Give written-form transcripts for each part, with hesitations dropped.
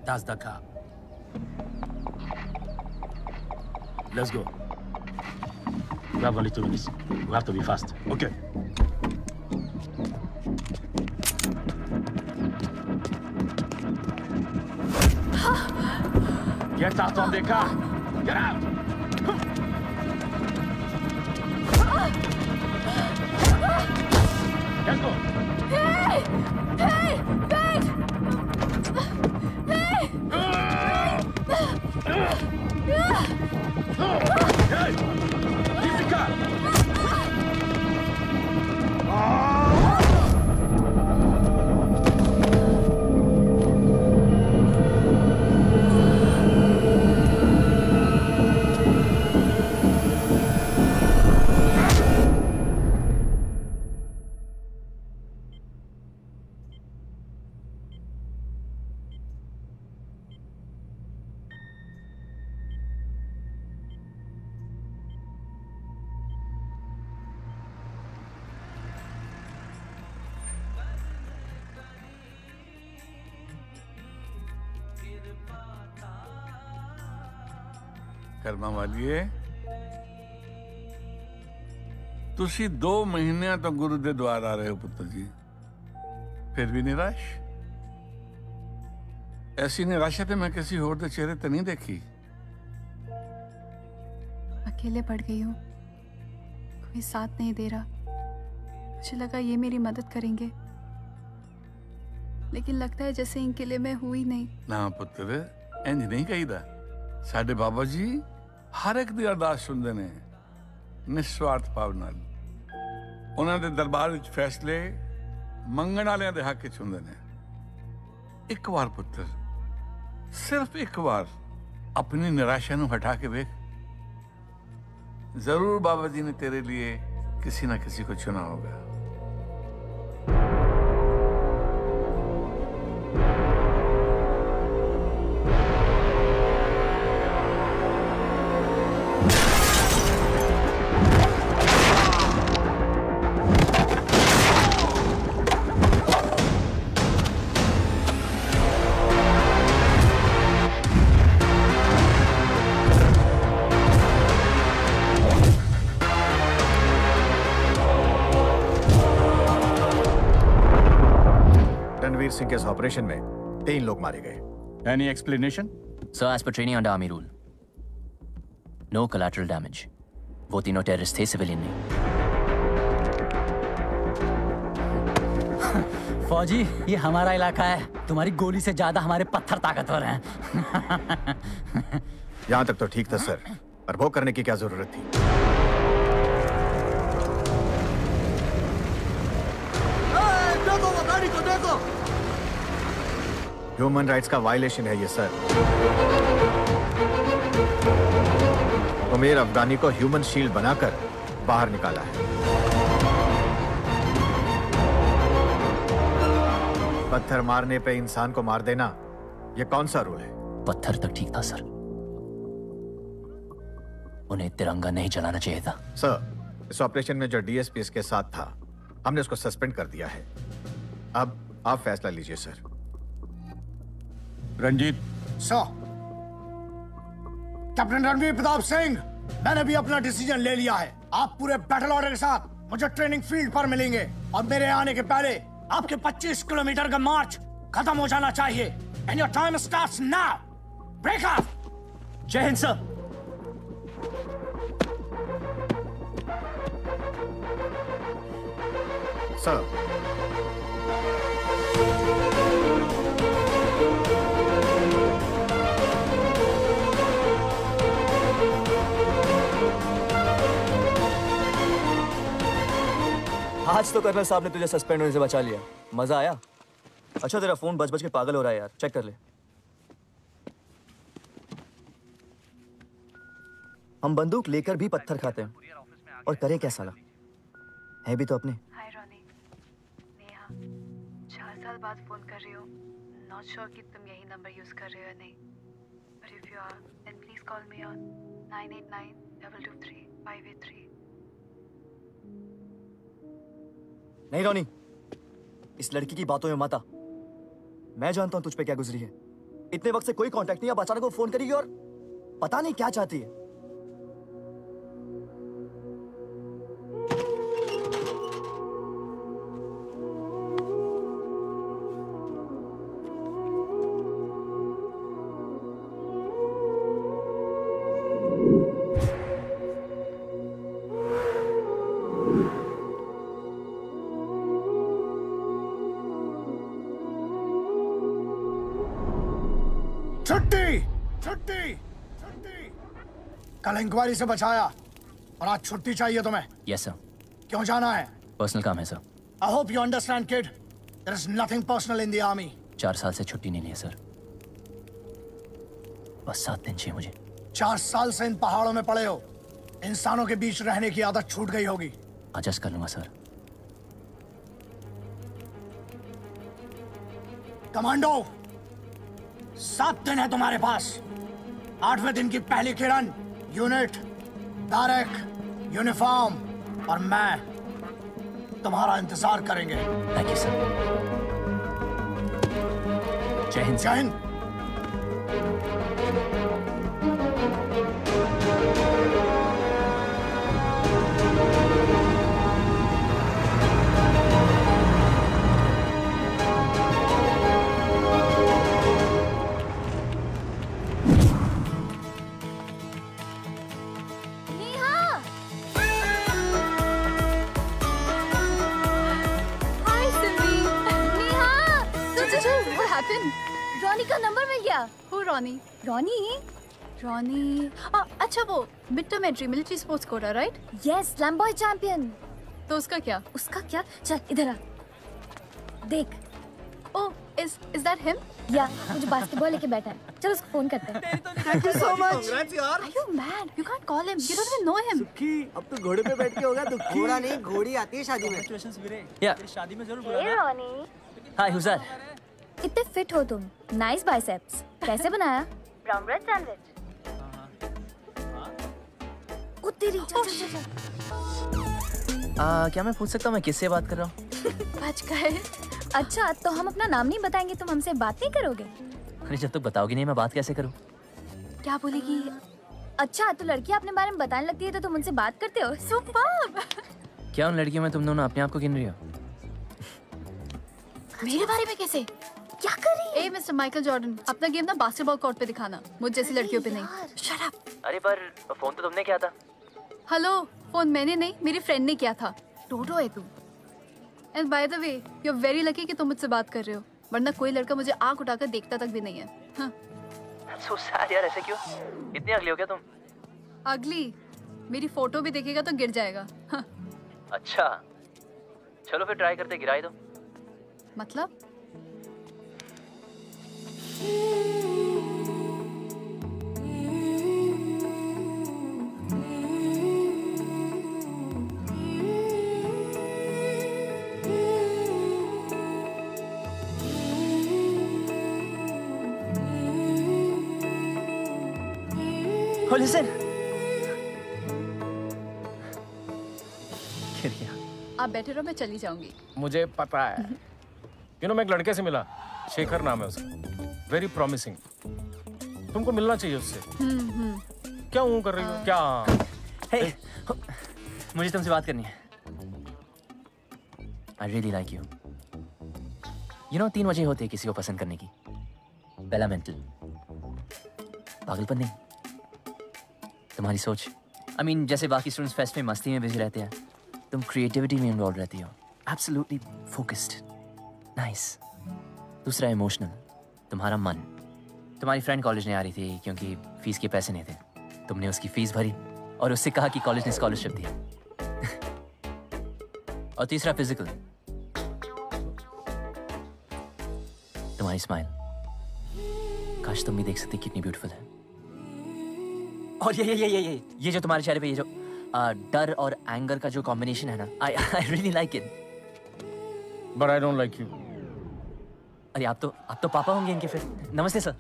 That's the car. Let's go. We have only 2 minutes. We have to be fast. Okay. Get out of the car. Get out. Let's go. Hey! Hey! Wait! Hey! Hey! Leave the car. ਕਰਮਾਂ ਵਾਲੀਏ ਤੁਸੀਂ 2 ਮਹੀਨਿਆਂ ਤੋਂ ਗੁਰੂ ਦੇ ਦਵਾਰ ਆ ਰਹੇ ਹੋ ਪੁੱਤਰ ਜੀ ਫਿਰ ਵੀ ਨਿਰਾਸ਼ ऐसी निराशा तो मैं किसी और के चेहरे तो नहीं देखी अकेले पड़ गई हूँ कोई साथ नहीं दे रहा मुझे लगा ये मेरी मदद करेंगे लेकिन लगता है जैसे इनके लिए मैं हुई नहीं ना पुत्र इंज नहीं कहीदा साडे बाबा जी हर एक दी अरदास सुनते ने निस्वार्थ भाव नाल उन्हां दे दरबार विच फैसले मंगण वालियां दे हक विच हुंदे ने एक बार पुत्र सिर्फ एक बार अपनी निराशा नूं हटा के देख जरूर बाबा जी ने तेरे लिए किसी ना किसी को चुना होगा सिंह के इस ऑपरेशन में 3 लोग मारे गए Any explanation? Sir, as per training under army rule, no collateral damage. वो तीनों टेररिस्ट थे, सिविलियन नहीं। फौजी, ये हमारा इलाका है। तुम्हारी गोली से ज्यादा हमारे पत्थर ताकतवर हैं। यहाँ तक तो ठीक था सर, पर वो करने की क्या जरूरत थी? देखो वो गाड़ी को देखो। ह्यूमन राइट्स का वायलेशन है ये सर। उमेर अफगानी को ह्यूमन शील्ड बनाकर बाहर निकाला है। पत्थर मारने पे इंसान को मार देना ये कौन सा रूल है? पत्थर तक ठीक था सर, उन्हें तिरंगा नहीं जलाना चाहिए था। सर, इस ऑपरेशन में जो डीएसपी इसके साथ था हमने उसको सस्पेंड कर दिया है। अब आप फैसला लीजिए sir. Ranjit sir, captain Ranveer Pratap Singh, मैंने भी अपना डिसीजन ले लिया है। आप पूरे बैटल ऑर्डर के साथ मुझे ट्रेनिंग फील्ड पर मिलेंगे और मेरे आने के पहले आपके 25 किलोमीटर का मार्च खत्म हो जाना चाहिए। And your time starts now. Break up. Jai Hind sir. Sir, आज तो कर्नल साहब ने तुझे सस्पेंड होने से बचा लिया। मजा आया? अच्छा तेरा फोन बज बज के पागल हो रहा है यार, चेक कर ले। हम बंदूक लेकर भी पत्थर खाते हैं और करें क्या साला, है भी तो अपने। हाय रॉनी, नेहा, 4 साल बाद फोन कर रही हो। नॉट श्योर कि तुम यही नंबर यूज कर रहे हो या नहीं, but if you are then please call me on 989223 नहीं रॉनी, इस लड़की की बातों में मत आ। मैं जानता हूं तुझ पे क्या गुजरी है। इतने वक्त से कोई कांटेक्ट नहीं, अब अचानक वो फोन करेगी और पता नहीं क्या चाहती है। छुट्टी छुट्टी छुट्टी। कल इंक्वायरी से बचाया और आज छुट्टी चाहिए तुम्हें। Yes sir. क्यों जाना है? पर्सनल काम है sir. I hope you understand kid, there is nothing personal in the army. 4 साल से छुट्टी नहीं ली है सर, बस 7 दिन चाहिए मुझे। 4 साल से इन पहाड़ों में पड़े हो, इंसानों के बीच रहने की आदत छूट गई होगी। एडजस्ट कर लूंगा सर। कमांडो, 7 दिन है तुम्हारे पास। 8वें दिन की पहली किरण, यूनिट, बैरक, यूनिफॉर्म और मैं तुम्हारा इंतजार करेंगे। Thank you sir. जय हिंद। जय हिंद। रॉनी का नंबर मिल गया। हो रॉनी? रॉनी अच्छा वो mid term entry military sports quota right? Yes, slam boy champion. तो उसका क्या? चल इधर आ, देख। ओह, इज दैट हिम? या मुझे बास्केटबॉल लेके बैठा है, चल उसको फोन करते हैं। Thank you so much. Are you mad? You can't call him. You don't even know him. सुखी, अब तो घोड़े पे बैठ के होगा दुखी। घोड़ा नहीं, घोड़ी आती है शादी में। या शादी में जरूर हे रॉनी, हाय हुजैर। कितने फिट हो तुम, नाइस बाइसेप्स। कैसे बनाया? Brown bread sandwich. ओ तेरी, चल चल चल। क्या मैं पूछ सकता हूँ मैं किससे बात कर रहा हूँ? बच गए। अच्छा, तो हम अपना नाम नहीं बताएंगे, तुम हमसे बात नहीं करोगे? अरे जब तक बताओगी नहीं मैं बात कैसे करूँ? क्या बोलेगी? अच्छा, तो लड़कियाँ अपने बारे में बताने लगती है तो तुम उनसे बात करते हो? सुपर्ब। क्या उन लड़कियों में तुम दोनों अपने आप को गिन रही हो? मेरे बारे में कैसे? क्या कर रही है? ए मिस्टर माइकल जॉर्डन, अपना गेम ना बास्केटबॉल कोर्ट पे दिखाना, मुझ जैसी लड़कियों पे नहीं। Shut up. अरे पर फोन तो तुमने किया था। हेलो, फोन मैंने नहीं, मेरी फ्रेंड ने किया था। टोटो है तू। And by the way, you are very lucky कि तुम मुझसे बात कर रहे हो, वरना कोई लड़का मुझे आंख उठाकर देखता तक भी नहीं है। हाँ। So sad यार, ऐसे क्यों? इतनी अगली हो क्या तुम? अगली? मेरी फोटो भी देखेगा तो गिर जाएगा। हाँ। अच्छा, चलो फिर ट्राई करते, गिराई दो। मतलब? Oh, listen. आप बैठे रहो, मैं चली जाऊंगी। मुझे पता है। मैं एक लड़के से मिला, शेखर नाम है उसका, वेरी प्रॉमिसिंग। तुमको मिलना चाहिए उससे। क्या हूँ कर रही हो? क्या? Hey, मुझे तुमसे बात करनी है। I really like you. 3 वजह होती है किसी को पसंद करने की। पहला मेंटल, पागलपन नहीं, तुम्हारी सोच। I mean, जैसे बाकी स्टूडेंट्स फेस्ट में मस्ती में बिजी रहते हैं, तुम क्रिएटिविटी में इन्वॉल्व रहती हो, एब्सोल्युटली फोकस्ड, नाइस। दूसरा इमोशनल, तुम्हारा मन। तुम्हारी फ्रेंड कॉलेज नहीं आ रही थी क्योंकि फीस के पैसे नहीं थे, तुमने उसकी फीस भरी और उससे कहा कि कॉलेज ने स्कॉलरशिप दी। और तीसरा फिजिकल। तुम्हारी स्माइल, काश तुम भी देख सकती कितनी ब्यूटीफुल है। और ये जो तुम्हारे चेहरे पे ये जो डर और एंगर का जो कॉम्बिनेशन है ना, I really like it. But I don't like you. अरे आप तो पापा होंगे इनके फिर। नमस्ते सर।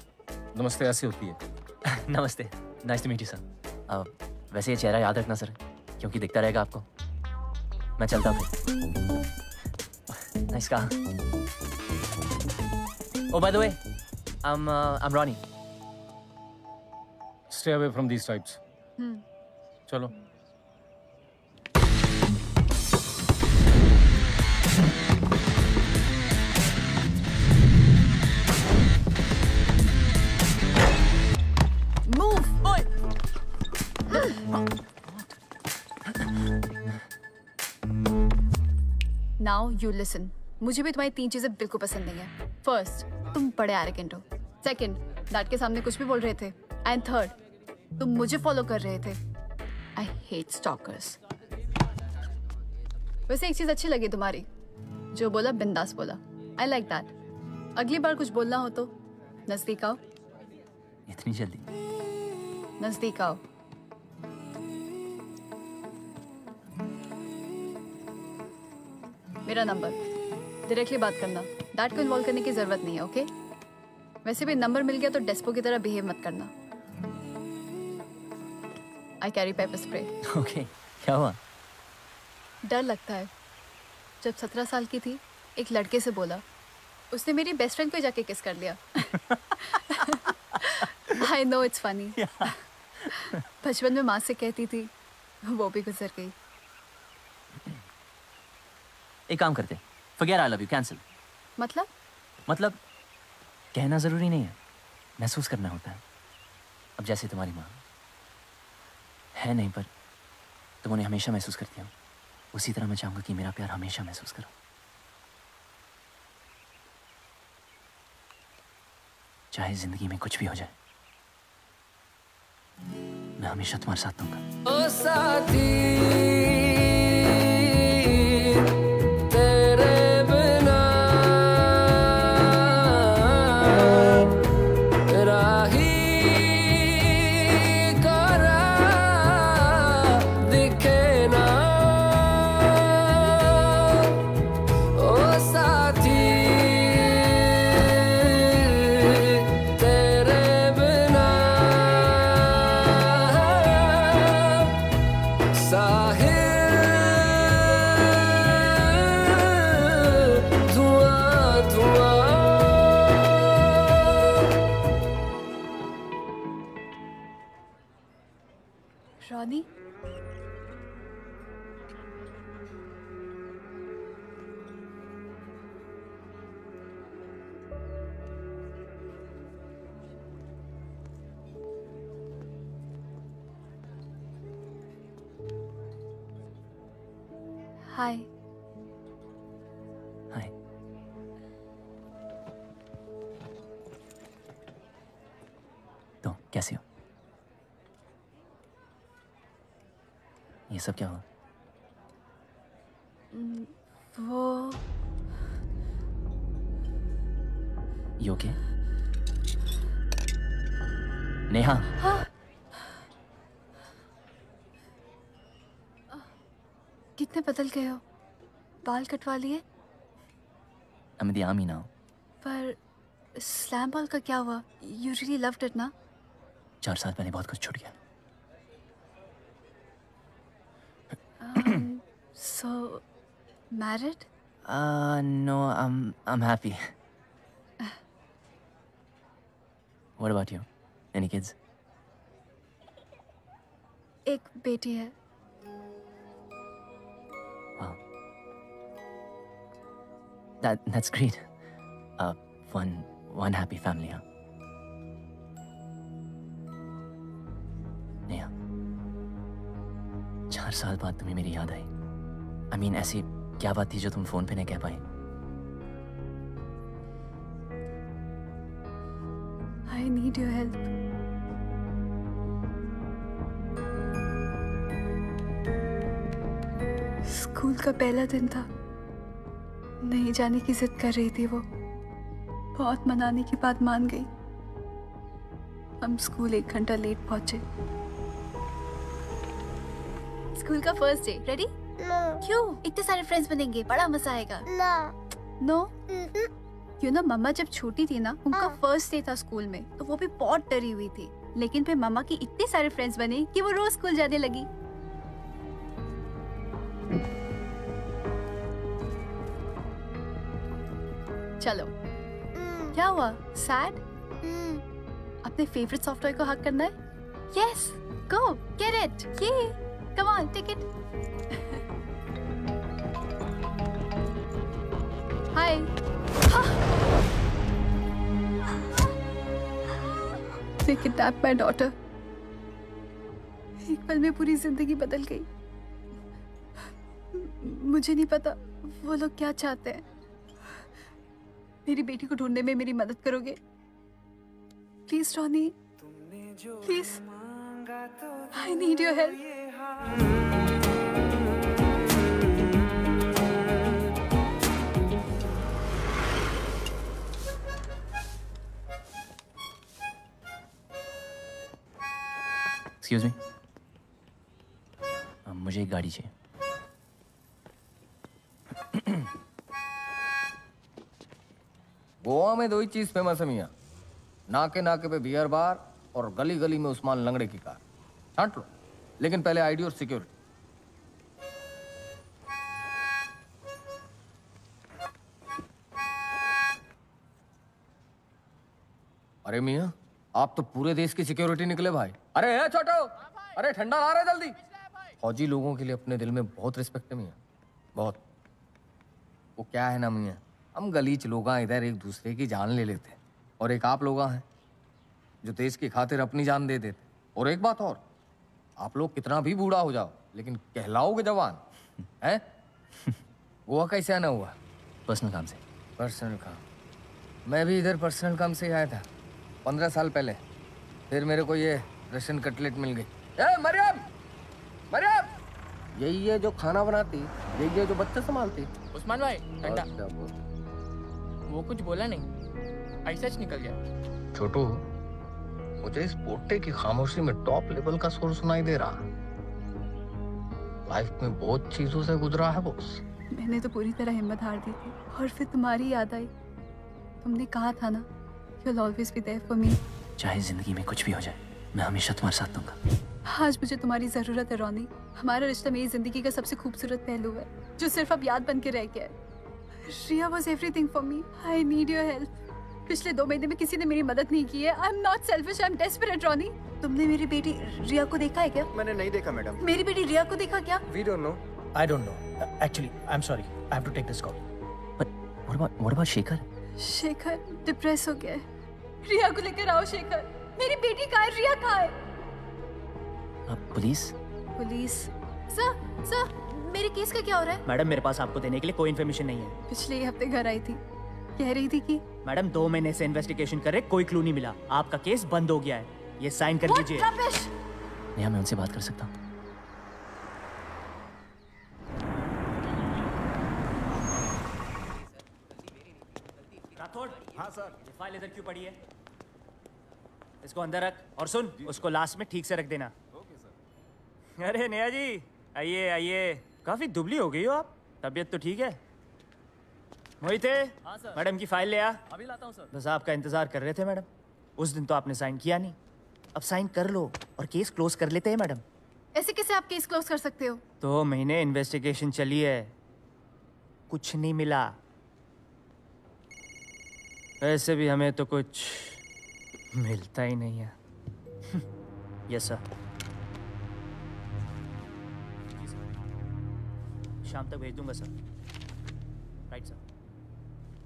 नमस्ते ऐसी होती है। नमस्ते, nice to meet you sir. वैसे ये चेहरा याद रखना सर, क्योंकि दिखता रहेगा आपको। मैं चलता हूँ फिर। नाइस कहा। Oh, by the way, I'm Ronnie. Stay away from these types. चलो। Move! Oi! Now you listen. मुझे भी तुम्हारी 3 चीजें बिल्कुल पसंद नहीं है। फर्स्ट, तुम बड़े एरोगेंट हो। सेकंड, डैड के सामने कुछ भी बोल रहे थे। एंड थर्ड, तुम मुझे फॉलो कर रहे थे। I hate stalkers. वैसे एक चीज अच्छी लगी तुम्हारी, जो बोला बिंदास बोला। I like that. अगली बार कुछ बोलना हो तो नजदीक आओ। इतनी जल्दी? नजदीक आओ। मेरा नंबर, डायरेक्टली बात करना। डैड को इन्वॉल्व करने की जरूरत नहीं है, ओके? वैसे भी नंबर मिल गया तो डेस्पो की तरह बिहेव मत करना। I carry paper spray. Okay, क्या हुआ? डर लगता है। जब 17 साल की थी, एक लड़के से बोला, उसने मेरी बेस्ट फ्रेंड को जाके किस कर लिया। I know it's funny. बचपन में माँ से कहती थी, वो भी गुजर गई। एक काम करते, forget I love you, cancel। मतलब कहना जरूरी नहीं है, महसूस करना होता है। अब जैसे तुम्हारी माँ है नहीं, पर तुम उन्हें हमेशा महसूस करती हो, उसी तरह मैं चाहूंगा कि मेरा प्यार हमेशा महसूस करो। चाहे जिंदगी में कुछ भी हो जाए, मैं हमेशा तुम्हारे साथ दूंगा। ओ साथी, रॉनी, हाय। हाय। तो कैसे हो? ये सब क्या हुआ? वो You okay? नेहा। कितने बदल गए हो। बाल कटवा लिए? I'm in the army now. पर स्लैम बॉल का क्या हुआ? You really loved it ना? 4 साल पहले बहुत कुछ छूट गया। So, married? No, I'm happy. What about you? Any kids? एक बेटी है। Wow. That's great. One happy family, huh? Neha, 4 साल बाद तुम्हें मेरी याद आई। I mean, ऐसी क्या बात थी जो तुम फोन पे नहीं कह पाई? I need your help. School का पहला दिन था, नहीं जाने की जिद कर रही थी वो। बहुत मनाने के बाद मान गई। हम स्कूल 1 घंटा लेट पहुंचे। स्कूल का फर्स्ट डे, रेडी? क्यों? इतने सारे फ्रेंड्स बनेंगे, बड़ा मजा आएगा। नो यू नो, मम्मा जब छोटी थी ना, उनका फर्स्ट डे था स्कूल में, तो वो भी बहुत डरी हुई थी। लेकिन फिर मम्मा की इतने सारे फ्रेंड्स बने कि वो रोज स्कूल जाने लगी। चलो, क्या हुआ? सैड? अपने फेवरेट सॉफ्टवेयर को हक करना है? Yes, go get it. ये come on, take it. Hi. They kidnapped my daughter. एक पल में पूरी जिंदगी बदल गई। मुझे नहीं पता वो लोग क्या चाहते हैं। मेरी बेटी को ढूंढने में मेरी मदद करोगे? Please Ronnie, please, I need your help. Excuse me, मुझे एक गाड़ी चाहिए। गोवा में 2 ही चीज फेमस है मियाँ, नाके नाके पे बियर बार और गली गली में उस्मान लंगड़े की कार। छांट लो, लेकिन पहले आईडी और सिक्योरिटी। अरे मियाँ, आप तो पूरे देश की सिक्योरिटी निकले भाई। अरे है छोटो, अरे ठंडा ला रहे जल्दी। फौजी लोगों के लिए अपने दिल में बहुत रिस्पेक्ट है मियाँ, बहुत। वो क्या है ना मियाँ, हम गलीच लोग इधर एक दूसरे की जान ले लेते हैं, और एक आप लोग हैं जो देश की खातिर अपनी जान दे देते। और एक बात और, आप लोग कितना भी बूढ़ा हो जाओ लेकिन कहलाओगे जवान हैं। गोवा कैसे आना हुआ? पर्सनल काम से। पर्सनल काम? मैं भी इधर पर्सनल काम से ही आया था 15 साल पहले। फिर मेरे को ये रशियन कटलेट मिल गई। ए मरियम, मरियम, यही है जो खाना बनाती, यही है जो बच्चे संभालती। उस्मान भाई ठंडा। वो कुछ बोला नहीं, ऐसा ही निकल गया। छोटू, मुझे इस पोटे की खामोशी में टॉप लेवल का सुर सुनाई दे रहा। लाइफ में बहुत चीजों से गुजरा है बॉस। मैंने तो पूरी तरह हिम्मत हार दी थी, और फिर तुम्हारी याद आई। तुमने कहा था ना, you'll always be there for me। चाहे जिंदगी में कुछ भी हो जाए, मैं हमेशा तुम्हारे साथ दूंगा। आज मुझे तुम्हारी जरूरत है रॉनी। हमारा रिश्ता मेरी जिंदगी का सबसे खूबसूरत पहलू है, जो सिर्फ अब याद बन के रह गया है। रिया was everything for me. I need your help. पिछले 2 महीने में किसी ने मेरी मदद नहीं की है। I'm not selfish, I'm desperate, Ronnie. तुमने मेरी बेटी रिया को देखा है क्या? मैंने नहीं देखा मैडम। मेरी बेटी रिया को देखा क्या? We don't know. I don't know. Actually, I'm sorry. I have to take this call. But what about Shekhar? Shekhar depress हो गया है। रिया को लेकर आओ शेखर। मेरी बेटी कहाँ है? रिया कहाँ है? पुलिस? पुलिस? सर, मेरे केस का क्या हो रहा है? मैडम, मेरे पास आपको देने के लिए कोई इन्फॉर्मेशन नहीं है। पिछले हफ्ते घर आई थी, कह रही थी कि मैडम 2 महीने से इन्वेस्टिगेशन कर रहे, कोई क्लू नहीं मिला। आपका केस बंद हो गया है। ये साइन कर लीजिए। नेहा, मैं उनसे बात कर सकता हूँ? राठौड़। हाँ सर। ये फाइल इधर क्यों पड़ी है? इसको अंदर रख, और सुन, उसको लास्ट में ठीक से रख देना। Okay sir. अरे नेहा जी, आइए आइए। काफी दुबली हो गई हो आप, तबीयत तो ठीक है? मोहिते, हाँ सर। मैडम की फाइल ले आ। अभी लाता हूँ सर। बस आपका इंतजार कर रहे थे मैडम। उस दिन तो आपने साइन किया नहीं, अब साइन कर लो और केस क्लोज कर लेते हैं मैडम। ऐसे कैसे आप केस क्लोज कर सकते हो? 2 महीने इन्वेस्टिगेशन चली है, कुछ नहीं मिला। वैसे भी हमें तो कुछ मिलता ही नहीं है। Yes sir. शाम तक भेज दूंगा सर। Right sir.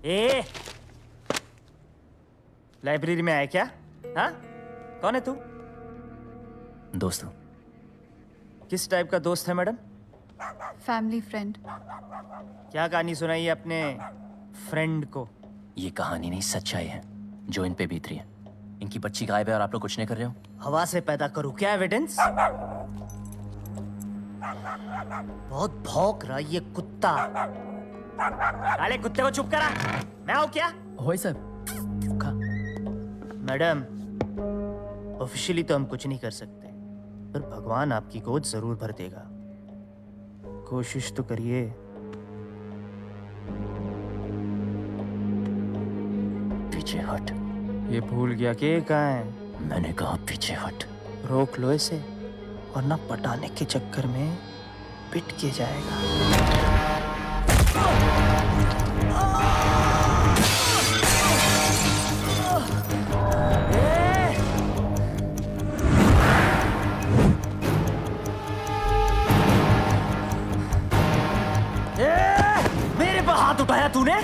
ए, लाइब्रेरी में आया क्या? हाँ, कौन है तू? दोस्त हूँ। किस टाइप का दोस्त है मैडम? Family friend. क्या कहानी सुनाई है अपने फ्रेंड को? ये कहानी नहीं, सच्चाई है जो इन पे बीत रही है। इनकी बच्ची गायब है और आप लोग कुछ नहीं कर रहे हो। हवा से पैदा करूं क्या एविडेंस? बहुत भौंक रहा ये कुत्ता। अरे कुत्ते को चुप करा। मैं आऊं क्या? होए सर। मैडम, ऑफिशियली तो हम कुछ नहीं कर सकते, पर भगवान आपकी गोद जरूर भर देगा। कोशिश तो करिए। पीछे हट। ये भूल गया कि कहाँ है? मैंने कहा पीछे हट। रोक लो इसे, वरना पटाने के चक्कर में पिट के जाएगा। मेरे पर हाथ उठाया तूने?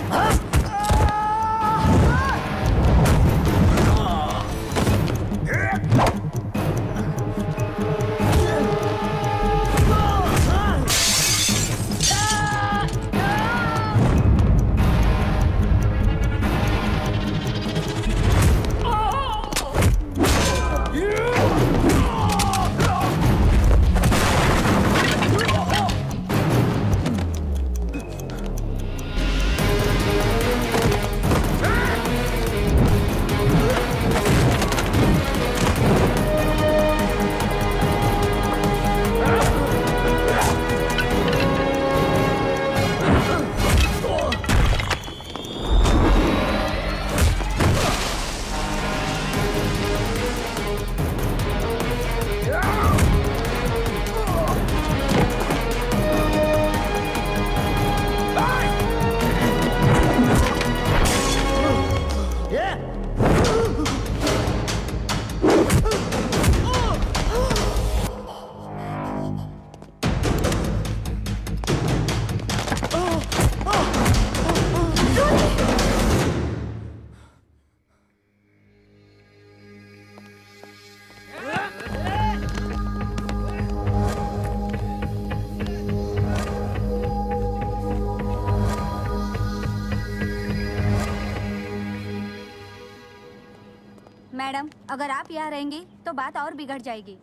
मैडम, अगर आप यहाँ रहेंगी तो बात और बिगड़ जाएगी।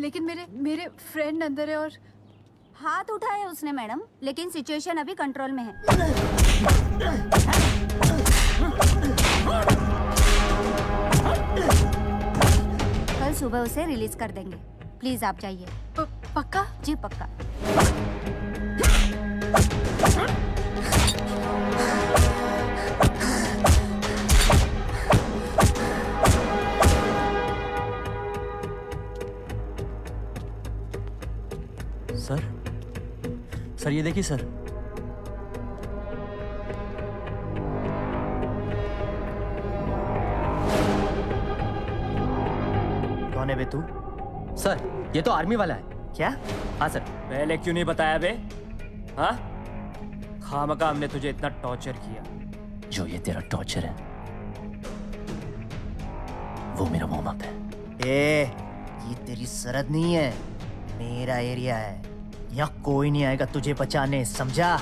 लेकिन मेरे फ्रेंड अंदर है और हाथ उठाया उसने मैडम, लेकिन सिचुएशन अभी कंट्रोल में है। कल सुबह उसे रिलीज कर देंगे। प्लीज आप जाइए। पक्का? जी पक्का। सर ये देखिए सर। कौन है बे तू? सर ये तो आर्मी वाला है। क्या? हाँ सर। पहले क्यों नहीं बताया बे? हाँ? खामखा हमने तुझे इतना टॉर्चर किया। जो ये तेरा टॉर्चर है वो मेरा वार्म अप है। ये तेरी सरहद नहीं है, मेरा एरिया है। यहाँ कोई नहीं आएगा तुझे बचाने, समझा?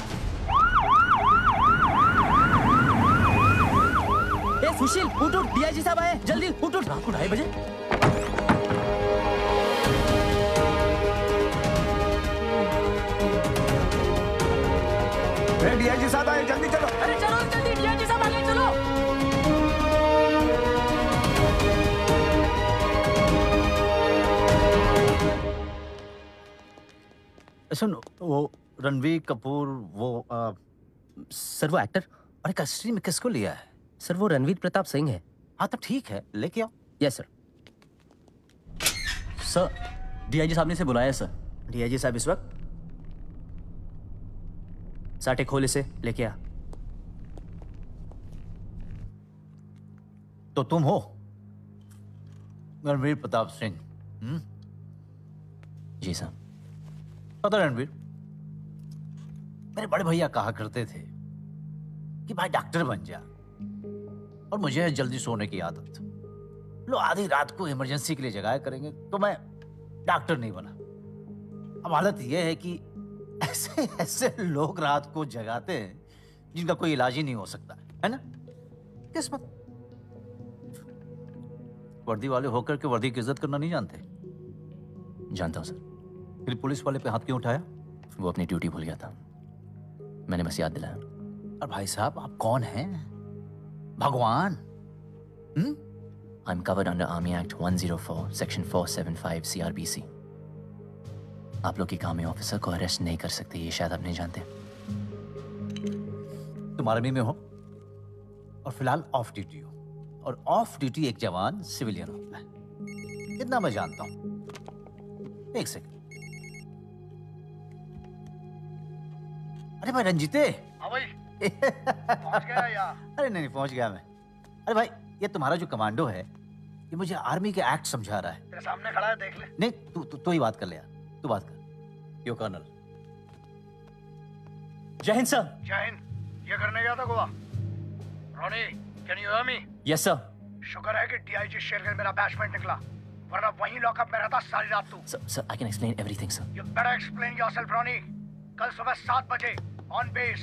ए सुशील उठ उठ, डीआईजी साहब आए, जल्दी उठ उठ। रात को 2:30 बजे। डीआईजी साहब आए, जल्दी चलो। अरे चलो जल्दी, डीआईजी साहब आ गए, चलो। सुन, वो रणवीर कपूर सर वो एक्टर। अरे कस्टडी में किसको लिया है? सर वो रणवीर प्रताप सिंह है। हाँ तो ठीक है, लेके आओ। Yes sir. सर डीआईजी साहब ने इसे बुलाया सर। डीआईजी साहब इस वक्त? साटे खोल इसे, लेके आ। तो तुम हो रणवीर प्रताप सिंह? जी साहब। पता रणवीर, मेरे बड़े भैया कहा करते थे कि भाई डॉक्टर बन जा, और मुझे है जल्दी सोने की आदत। लो आधी रात को इमरजेंसी के लिए जगाया करेंगे, तो मैं डॉक्टर नहीं बना। अब हालत यह है कि ऐसे ऐसे लोग रात को जगाते हैं जिनका कोई इलाज ही नहीं हो सकता, है ना? किस्मत। वर्दी वाले होकर के वर्दी की इज्जत करना नहीं जानते। जानता हूं सर। फिर पुलिस वाले पे हाथ क्यों उठाया? वो अपनी ड्यूटी भूल गया था, मैंने बस याद दिलाया। और भाई साहब आप कौन हैं? भगवान? I'm covered under Army Act 104, Section 475 CRPC. आप लोग के काम में ऑफिसर को अरेस्ट नहीं कर सकते, ये शायद आप नहीं जानते। तुम आर्मी में हो और फिलहाल ऑफ ड्यूटी हो, और ऑफ ड्यूटी एक जवान सिविलियन होता है, इतना मैं जानता हूं। एक सेकंड। अरे भाई रंजीते। हाँ भाई, पहुंच गया यार। अरे नहीं पहुंच गया मैं। अरे भाई ये तुम्हारा जो कमांडो है ये मुझे आर्मी के एक्ट समझा रहा है। तेरे सामने खड़ा है, देख ले। नहीं तू ही बात कर ले यार, तू बात कर। Yo colonel. जय हिंद सर। जय हिंद। ये करने गया था Goa. Ronnie, can you hear me? Yes sir. शुक्र है कि डीआईजी शेरगिल मेरा बैचमेट निकला, वरना वहीं लॉकअप में रहता सारी रात तू। Sir I can explain everything sir. You better explain yourself, Ronnie. कल सुबह 7 बजे on base.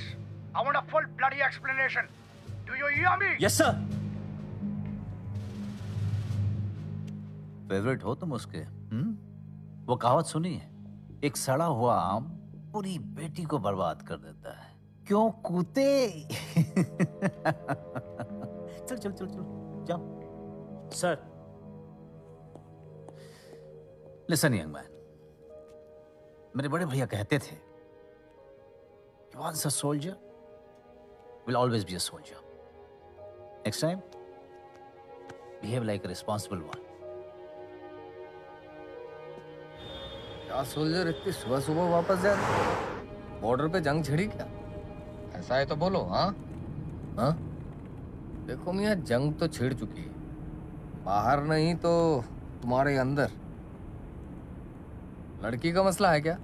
I want a full bloody explanation. Do you hear me? Yes sir. Favourite हो तुम उसके? वो कहावत सुनी है, एक सड़ा हुआ आम पूरी बेटी को बर्बाद कर देता है। क्यों कूते? चल चल चल चल जाओ। सर। लिसन यंग मैन, मेरे बड़े भैया कहते थे कि once a soldier will always be a soldier. Next time, behave like a responsible one. क्या सोल्जर इतनी सुबह सुबह वापस जा रहे? बॉर्डर पे जंग छिड़ी क्या? ऐसा है तो बोलो। हाँ हाँ, देखो मियाँ, जंग तो छिड़ चुकी है, बाहर नहीं तो तुम्हारे अंदर। लड़की का मसला है क्या?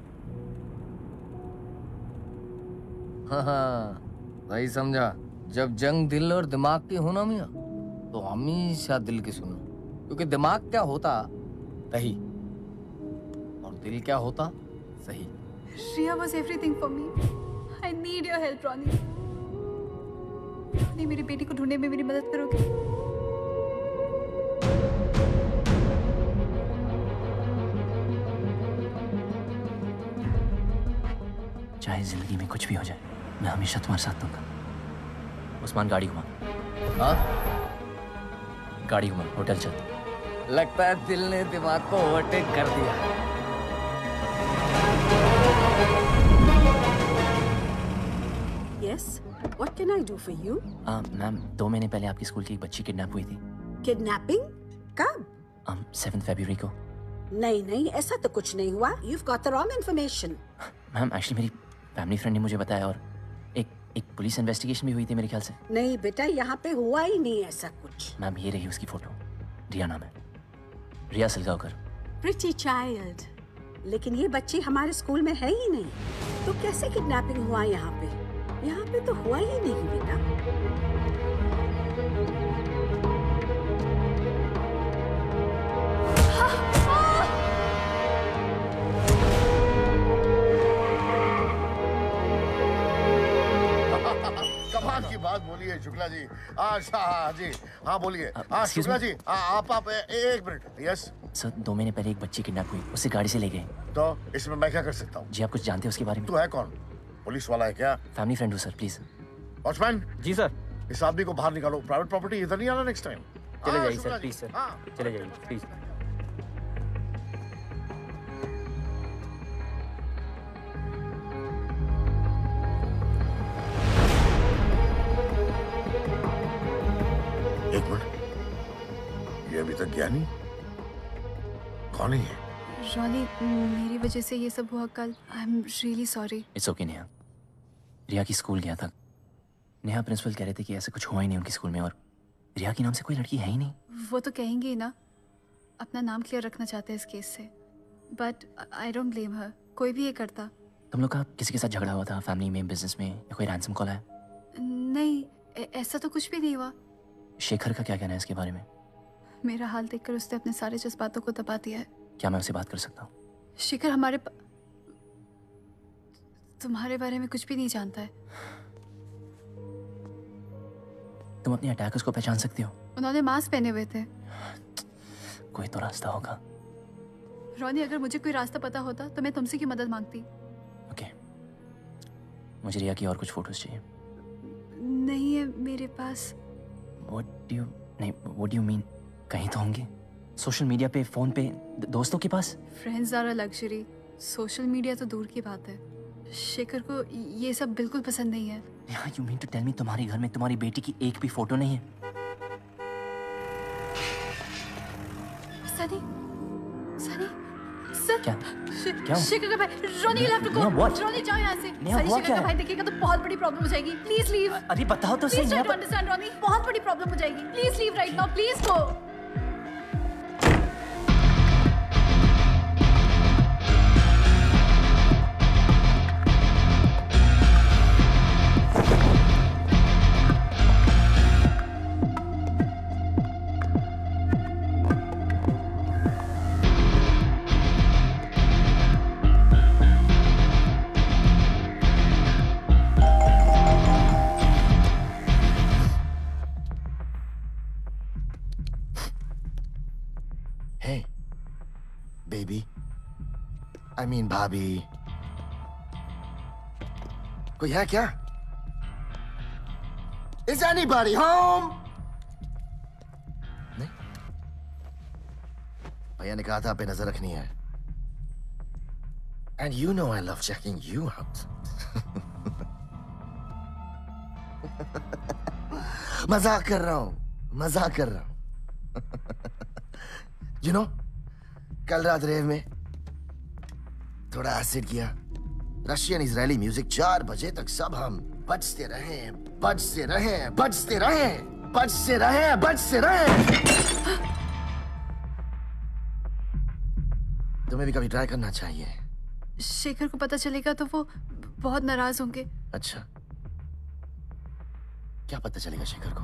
हाँ, सही समझा। जब जंग दिल और दिमाग की हो ना मियाँ, तो हमेशा दिल की सुनो, क्योंकि दिमाग क्या होता दही, और दिल क्या होता सही। Shreya was everything for me. I need your help, Ronnie. ronnie, मेरी बेटी को ढूंढने में मेरी मदद करोगे? चाहे जिंदगी में कुछ भी हो जाए, मैं हमेशा तुम्हारे साथ दूंगा। उस्मान गाड़ी घुमा। हाँ? गाड़ी घुमा, होटल चल। लगता है दिल ने दिमाग को ओवरटेक कर दिया। Yes, what can I do for you? Ma'am 2 महीने पहले आपकी स्कूल की एक बच्ची किडनैप हुई थी। Kidnapping? कब? 7 फरवरी को। नहीं नहीं, ऐसा तो कुछ नहीं हुआ। You've got the wrong information. Ma'am actually मेरी फैमिली फ्रेंड ने मुझे बताया, और एक पुलिस इन्वेस्टिगेशन भी हुई थी मेरे ख्याल से। नहीं बेटा, यहाँ पे हुआ ही नहीं ऐसा कुछ। मैम ये रही उसकी फोटो, रिया नाम है, रिया सिलगांवकर। Pretty child. लेकिन ये बच्ची हमारे स्कूल में है ही नहीं, तो कैसे किडनैपिंग हुआ यहाँ पे? यहाँ पे तो हुआ ही नहीं बेटा। कमाल की बात बोली है शुक्ला जी। हाँ जी, हाँ बोलिए। हाँ शुक्ला जी, आप एक मिनट। यस सर, 2 महीने पहले एक बच्ची किडनैप हुई, उसे गाड़ी से ले गए। तो इसमें मैं क्या कर सकता हूँ? जी आप कुछ जानते हैं उसके बारे में? तू है कौन? पुलिस वाला है क्या? फैमिली फ्रेंड हूँ सर, प्लीज। वॉचमैन। जी सर। इस आदमी को बाहर निकालो, प्राइवेट प्रॉपर्टी इधर नहीं आना नेक्स्ट टाइम। चले जाइए सर, प्लीज सर। चले जाइए प्लीज। एक मिनट, ये अभी तक गया नहीं? कौन है ये? रॉनी, मेरी वजह से ये सब हुआ कल। I am really sorry. It's okay Neha. Riya की स्कूल गया था, नेहा प्रिंसिपल कह रहे थे कि ऐसा कुछ हुआ ही नहीं उनकी स्कूल में, और रिया के नाम से कोई लड़की है ही नहीं। वो तो कहेंगे ही ना, अपना नाम क्लियर रखना चाहते हैं इस केस से, बट आई डोंट ब्लेम हर। कोई भी ये करता। तुम लोग का किसी के साथ झगड़ा हुआ था फैमिली में, बिजनेस में, या कोई रैंसम कॉल आया? नहीं, ऐसा तो कुछ भी नहीं हुआ। शेखर का क्या कहना है इसके बारे में? मेरा हाल देखकर उसने अपने सारे जज्बातों को दबा दिया है। क्या मैं उससे बात कर सकता हूँ? शेखर तुम्हारे बारे में कुछ भी नहीं जानता है। तुम अपने अटैकर्स को पहचान सकती हो? उन्होंने मास्क पहने हुए थे। कोई तो रास्ता होगा। रोनी, अगर मुझे कोई रास्ता पता होता तो मैं तुमसे की मदद मांगती। ओके, मुझे रिया की और कुछ फोटोज चाहिए। नहीं है मेरे पास। What do you mean? कहीं तो होंगे, सोशल मीडिया पे, फोन पे, दोस्तों के पास। Friends are a luxury, social media तो दूर की बात है। शेखर को ये सब बिल्कुल पसंद नहीं है। You mean to tell me तुम्हारे घर में तुम्हारी बेटी की एक भी फोटो नहीं है? सनी, सनी, सर, क्या? क्या? शेखर का भाई, रोनी, you have to go. रोनी, जाओ यहाँ से। सनी, शेखर का भाई देखेगा तो बहुत बड़ी प्रॉब्लम हो जाएगी। Please leave. अरे बताओ तो सही। Please try to understand, रोनी, बहुत बड़ी प्रॉब्लम हो जाएगी। Please leave right now. Please go. I mean भाभी, कोई है क्या? Is anybody home? नहीं? भैया ने कहा था पे नजर रखनी है। And you know I love checking you out. मजाक कर रहा हूँ, मजाक कर रहा हूँ। You know, कल रात रेव में थोड़ा एसिड किया। रशियन इजरायली म्यूजिक 4 बजे तक सब हम बजते रहे, बजते रहे, बजते रहे, बजते रहे, बजते रहे। तुम्हें भी कभी ट्राई करना चाहिए। शेखर को पता चलेगा तो वो बहुत नाराज होंगे। अच्छा, क्या पता चलेगा शेखर को?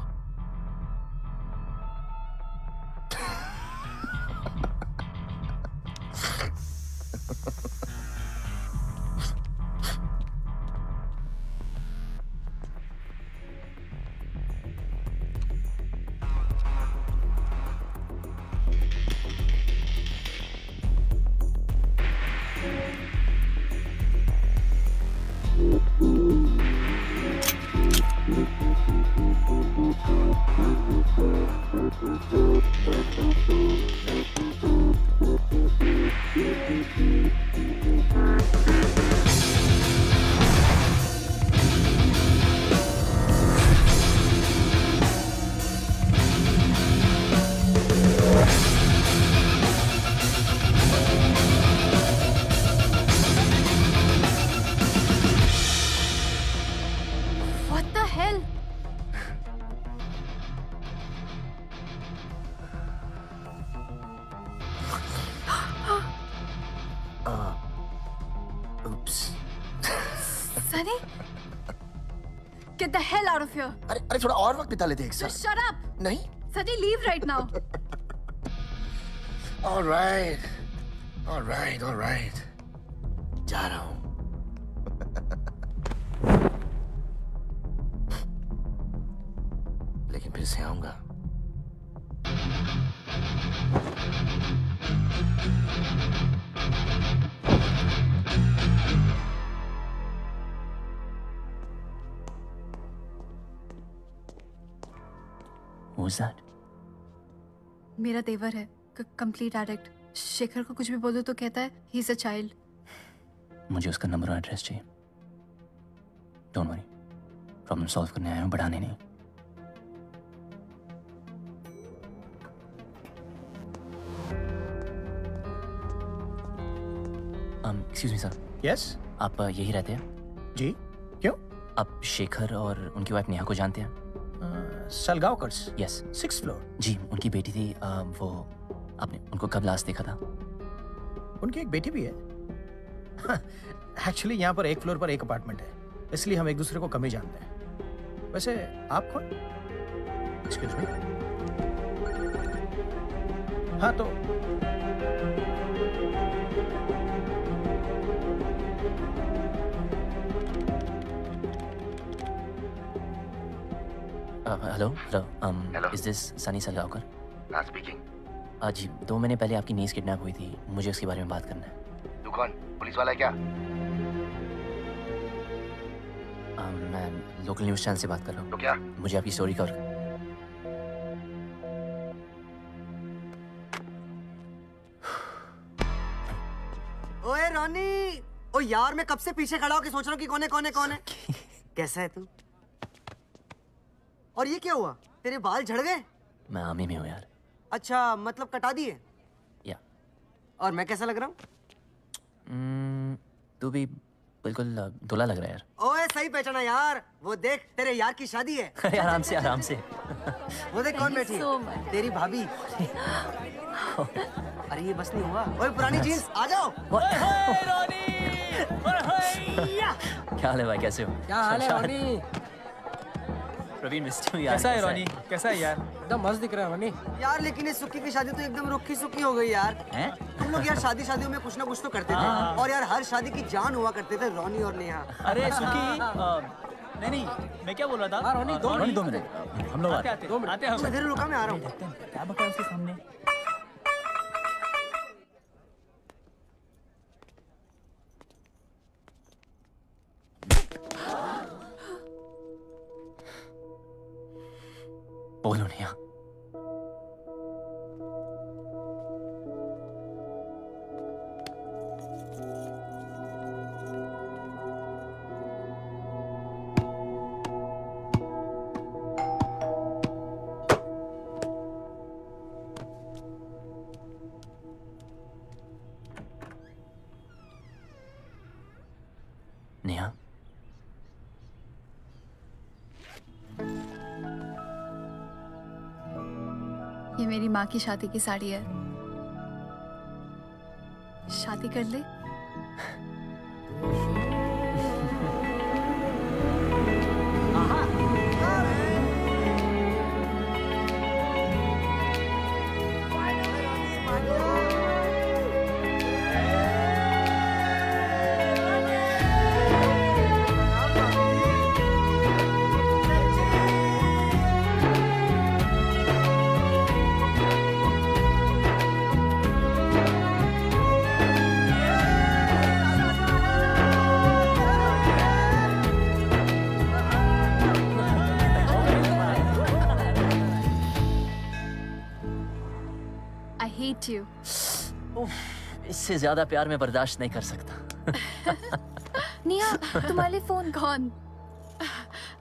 Get the hell out of here. अरे थोड़ा और वक्त बिता लेते हैं एक साथ। Shut up. नहीं? Sunny, leave right now. All right, all right, all right. जा रहा हूँ। लेकिन फिर से आऊंगा। Who's that? मेरा देवर है, कंप्लीट एडिक्ट। शेखर को कुछ भी बोलो तो कहता है ही इज अ चाइल्ड। मुझे उसका नंबर और एड्रेस चाहिए। डोंट वरी, प्रॉब्लम सॉल्व करने आया हूँ, बढ़ाने नहीं। Excuse me sir. यस, आप यही रहते हैं? जी, क्यों? आप शेखर और उनकी वाइफ नेहा को जानते हैं? सलगावकर्स। Yes, 6th floor. जी, उनकी बेटी थी। वो आपने उनको कब लास्ट देखा था? उनकी एक बेटी भी है। एक्चुअली यहाँ पर एक फ्लोर पर एक अपार्टमेंट है, इसलिए हम एक दूसरे को कम ही जानते हैं। वैसे आप कौन? Excuse me. हाँ तो hello. Is this Sunny Salgaonkar? Speaking. जी 2 महीने पहले आपकी नीस किडनैप हुई थी, मुझे उसके बारे में बात करना है। तू कौन? पुलिस वाला है क्या? मैं लोकल न्यूज़ चैनल से बात कर रहा हूँ। तो क्या? मुझे आपकी स्टोरी कवर ओए रोनी, ओ यार मैं कब से पीछे खड़ा होकर सोच रहा हूँ कि कौन है। कैसा है तू? और ये क्या हुआ? तेरे बाल झड़ गए? मैं आर्मी में हूँ यार। अच्छा, मतलब कटा दिए? या। और मैं कैसा लग रहा हूँ? तू भी बिल्कुल दूल्हा लग रहा है यार। ओए सही पहचाना यार, वो देख तेरे यार की शादी है। अरे आराम से आराम से। वो देख कौन बैठी है? तेरी भाभी। अरे ये बस नहीं हुआ। ओए पुरानी जीन्स आ जाओ। क्या हाल है भाई, कैसे हो? क्या हाल है रोनी? प्रवीण मिस्टर यार। कैसा है रोनी? कैसा है यार? एकदम मस्त दिख रहा है रोनी। यार लेकिन इस सुक्की की शादी तो एकदम रुखी सुक्की हो गई यार। हैं? तुम लोग यार शादियों में कुछ ना कुछ तो करते थे। और यार हर शादी की जान हुआ करते थे रोनी और नेहा। अरे सुकी नहीं मैं क्या बोल रहा था? रोनी 2 मिनट हम लोग आते हैं। तुम इधर रुका, मैं आ रहा हूँ। क्या बका उसके सामने? बोलो नेहा। नेहा, ये मेरी माँ की शादी की साड़ी है, शादी कर ले। You. इससे ज्यादा प्यार मैं बर्दाश्त नहीं कर सकता। नेहा, तुम्हारे लिए फोन। कौन?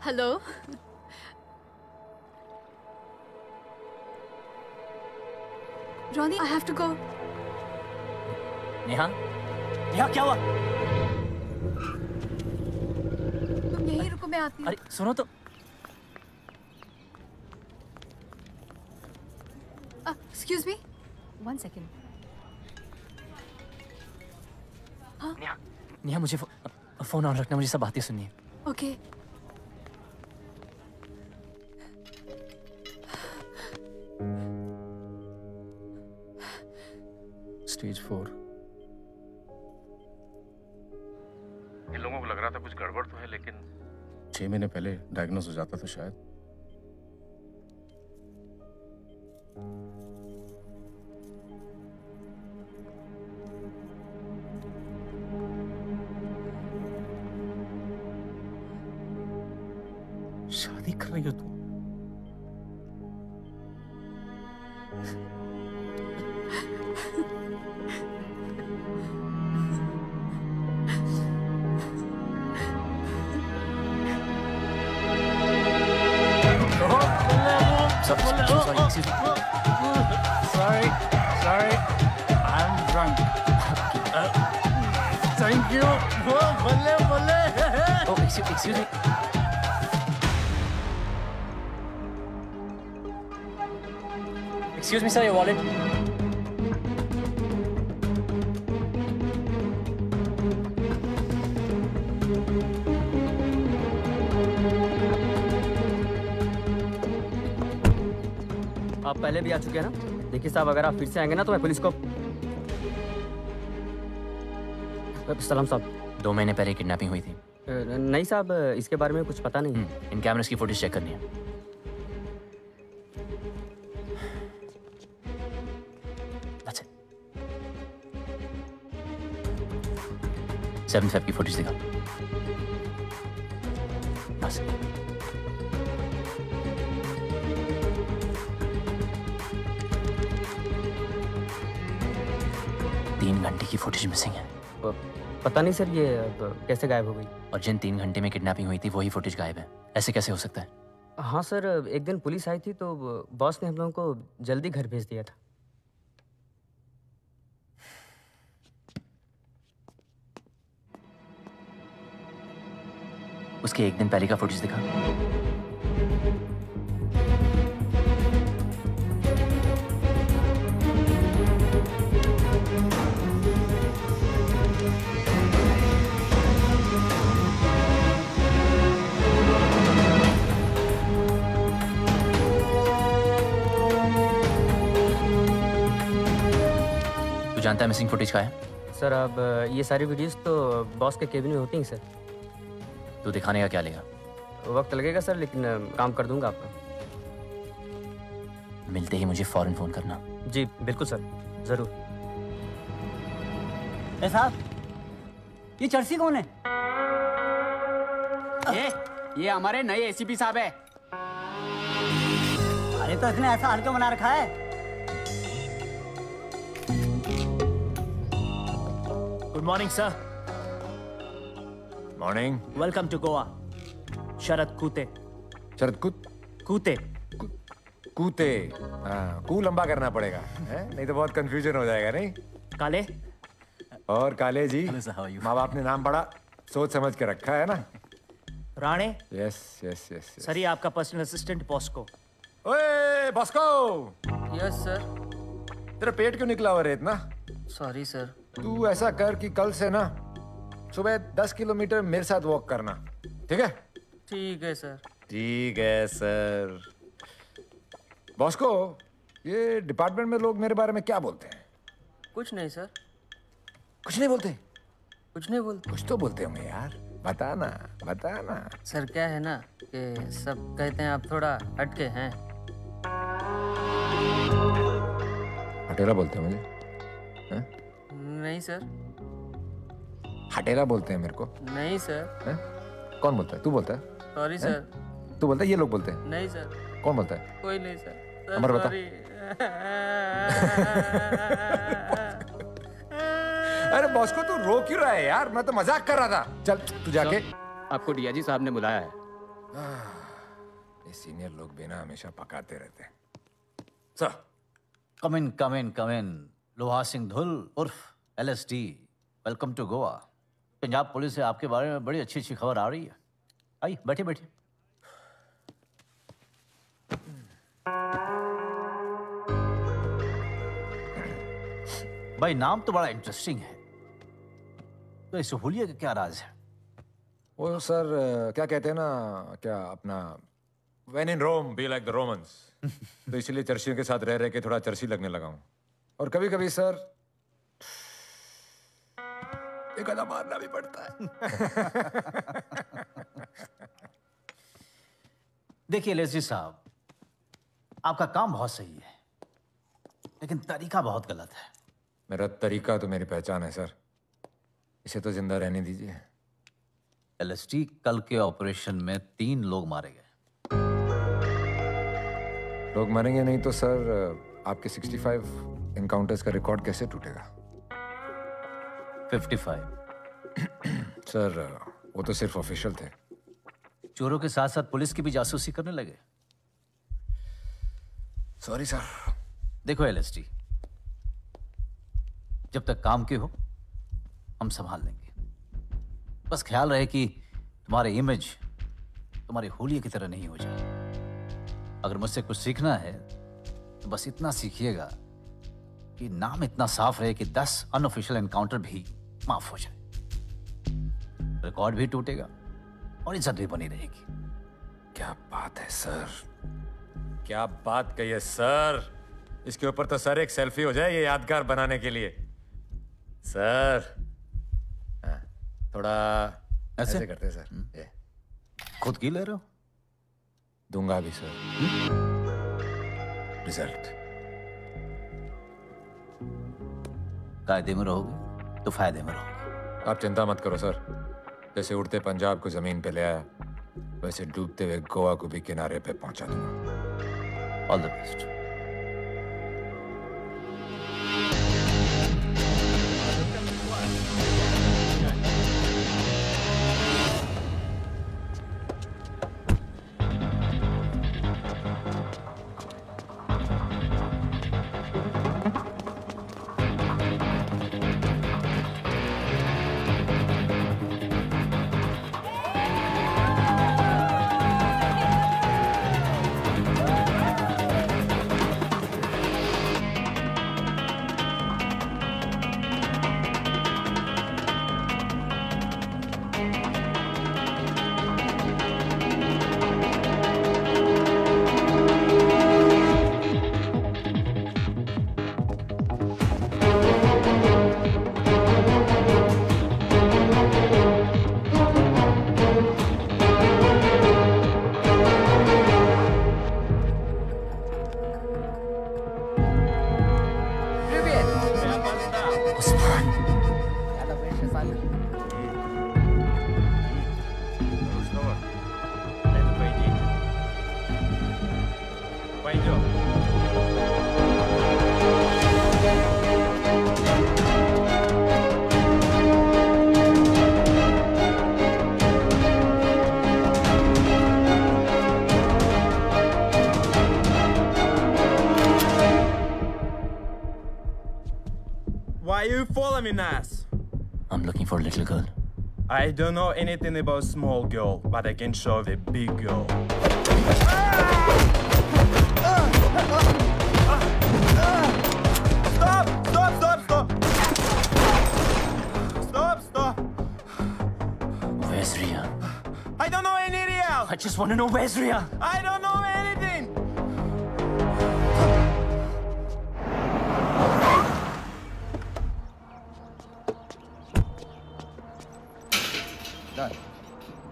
Hello. Ronnie, I have to go. Neha, Neha क्या हुआ? तुम यहीं रुको, मैं आती हूँ। अरे सुनो तो। Excuse me. 1 second. हाँ? नेहा मुझे फोन ऑन रखना, मुझे सब बातें सुननी है। ओके। स्टेज 4। इन लोगों को लग रहा था कुछ गड़बड़ तो है, लेकिन 6 महीने पहले डायग्नोस हो जाता तो शायद। शादी कर रही हो तू? Sorry, I'm drunk. Thank you. Oh, excuse me. Excuse me, sir, your wallet. आप पहले भी आ चुके हैं ना? देखिए साहब, अगर आप फिर से आएंगे ना तो मैं पुलिस को। सलाम साहब। 2 महीने पहले किडनैपिंग हुई थी। नहीं साहब, इसके बारे में कुछ पता नहीं। इन कैमरास की फुटेज चेक करनी है। 7 फेब की फुटेज दिखा। बस। तीन घंटे की फुटेज मिसिंग है। पता नहीं सर, ये कैसे गायब हो गई। और जिन 3 घंटे में किडनैपिंग हुई थी वही फुटेज गायब है। ऐसे कैसे हो सकता है? हाँ सर, एक दिन पुलिस आई थी तो बॉस ने हम लोगों को जल्दी घर भेज दिया था। उसके एक दिन पहले का फुटेज दिखा। तू जानता है मिसिंग फुटेज का है? सर अब ये सारी वीडियोस तो बॉस के केबिन में होती हैं सर। तू दिखाने का क्या लेगा? वक्त लगेगा सर, लेकिन काम कर दूंगा आपका। मिलते ही मुझे फौरन फोन करना। जी बिल्कुल सर, जरूर। साहब, ये चर्सी कौन है? ये हमारे नए एसीपी साहब है। अरे तो इसने ऐसा हल्का बना रखा है। Good morning sir. Morning. Welcome to Goa. Sharad Kute. Sharad Kute. Kute. हाँ, कू लंबा करना पड़ेगा है? नहीं तो बहुत कंफ्यूजन हो जाएगा। नहीं काले। और काले जी, माँ बाप ने नाम बड़ा सोच समझ के रखा है ना। Rane. Yes yes yes. Sir ये आपका पर्सनल असिस्टेंट बॉस्को। ओए बॉस्को। Yes sir. तेरा पेट क्यों निकला हुआ रे इतना? Sorry sir. तू ऐसा कर कि कल से ना सुबह 10 किलोमीटर मेरे साथ वॉक करना, ठीक है? ठीक है सर। ठीक है सर। बॉस्को, ये डिपार्टमेंट में लोग मेरे बारे में क्या बोलते हैं? कुछ नहीं सर। कुछ नहीं बोलते? कुछ नहीं बोलते। कुछ तो बोलते होंगे यार, बताना बताना। सर क्या है ना कि सब कहते हैं आप थोड़ा हटके हैं। हटेला बोलते हैं मुझे? है? नहीं सर। हटेला बोलते हैं मेरे को? नहीं सर। है? कौन बोलता है? तू बोलता है? Sorry sir. तू बोलता है? ये लोग बोलते हैं? नहीं सर। कौन बोलता है? कोई नहीं सर। अमर बता। अरे बॉस्को तू रो क्यों रहा है यार? मैं तो मजाक कर रहा था। चल तू जाके। आपको डीआईजी साहब ने बुलाया है। ये सीनियर लोग भी ना हमेशा पकाते रहते हैं। Sir. Come in. Loha Singh Dhul उर्फ LSD, welcome to Goa. Punjab police से आपके बारे में बड़ी अच्छी खबर आ रही है। आइए बैठिए बैठिए। भाई नाम तो बड़ा इंटरेस्टिंग है, तो इस हुलिया का क्या राज है? वो सर क्या कहते हैं ना, क्या अपना When in Rome, be like the Romans। तो इसलिए चर्चियों के साथ रह रह के थोड़ा चर्ची लगने लगा हूँ। और कभी कभी सर एक आधा मारना भी पड़ता है। देखिए लेस्ली साहब, आपका काम बहुत सही है, लेकिन तरीका बहुत गलत है। मेरा तरीका तो मेरी पहचान है सर, इसे तो जिंदा रहने दीजिए। LSD, कल के ऑपरेशन में 3 लोग मारे गए। लोग मरेंगे नहीं तो सर आपके 65 एनकाउंटर्स का रिकॉर्ड कैसे टूटेगा? 55। सर वो तो सिर्फ ऑफिशियल थे। चोरों के साथ साथ पुलिस की भी जासूसी करने लगे। Sorry sir. देखो LSD, जब तक काम के हो हम संभाल लेंगे। बस ख्याल रहे कि तुम्हारी इमेज तुम्हारी होलिया की तरह नहीं हो जाए। अगर मुझसे कुछ सीखना है तो बस इतना सीखिएगा कि नाम इतना साफ रहे कि 10 अनऑफिशियल एनकाउंटर भी माफ हो जाए, रिकॉर्ड भी टूटेगा और इज्जत भी बनी रहेगी। क्या बात है सर, क्या बात कही है सर। इसके ऊपर तो सर एक सेल्फी हो जाए ये यादगार बनाने के लिए। सर थोड़ा ऐसे करते हैं सर। ये खुद की ले रहे हो? दूंगा भी सर। रिजल्ट कायदे में रहोगे तो फायदे में रहोगे, आप चिंता मत करो सर, जैसे उड़ते पंजाब को जमीन पे ले आया वैसे डूबते हुए गोवा को भी किनारे पे पहुंचा दूंगा। All the best. Why you follow me, Nas? I'm looking for a little girl. I don't know anything about small girl, but I can show the big girl. Stop! Stop! Stop! Stop! Stop! Stop! Where's Ria? I don't know any real. I just want to know where's Ria. I don't know anything.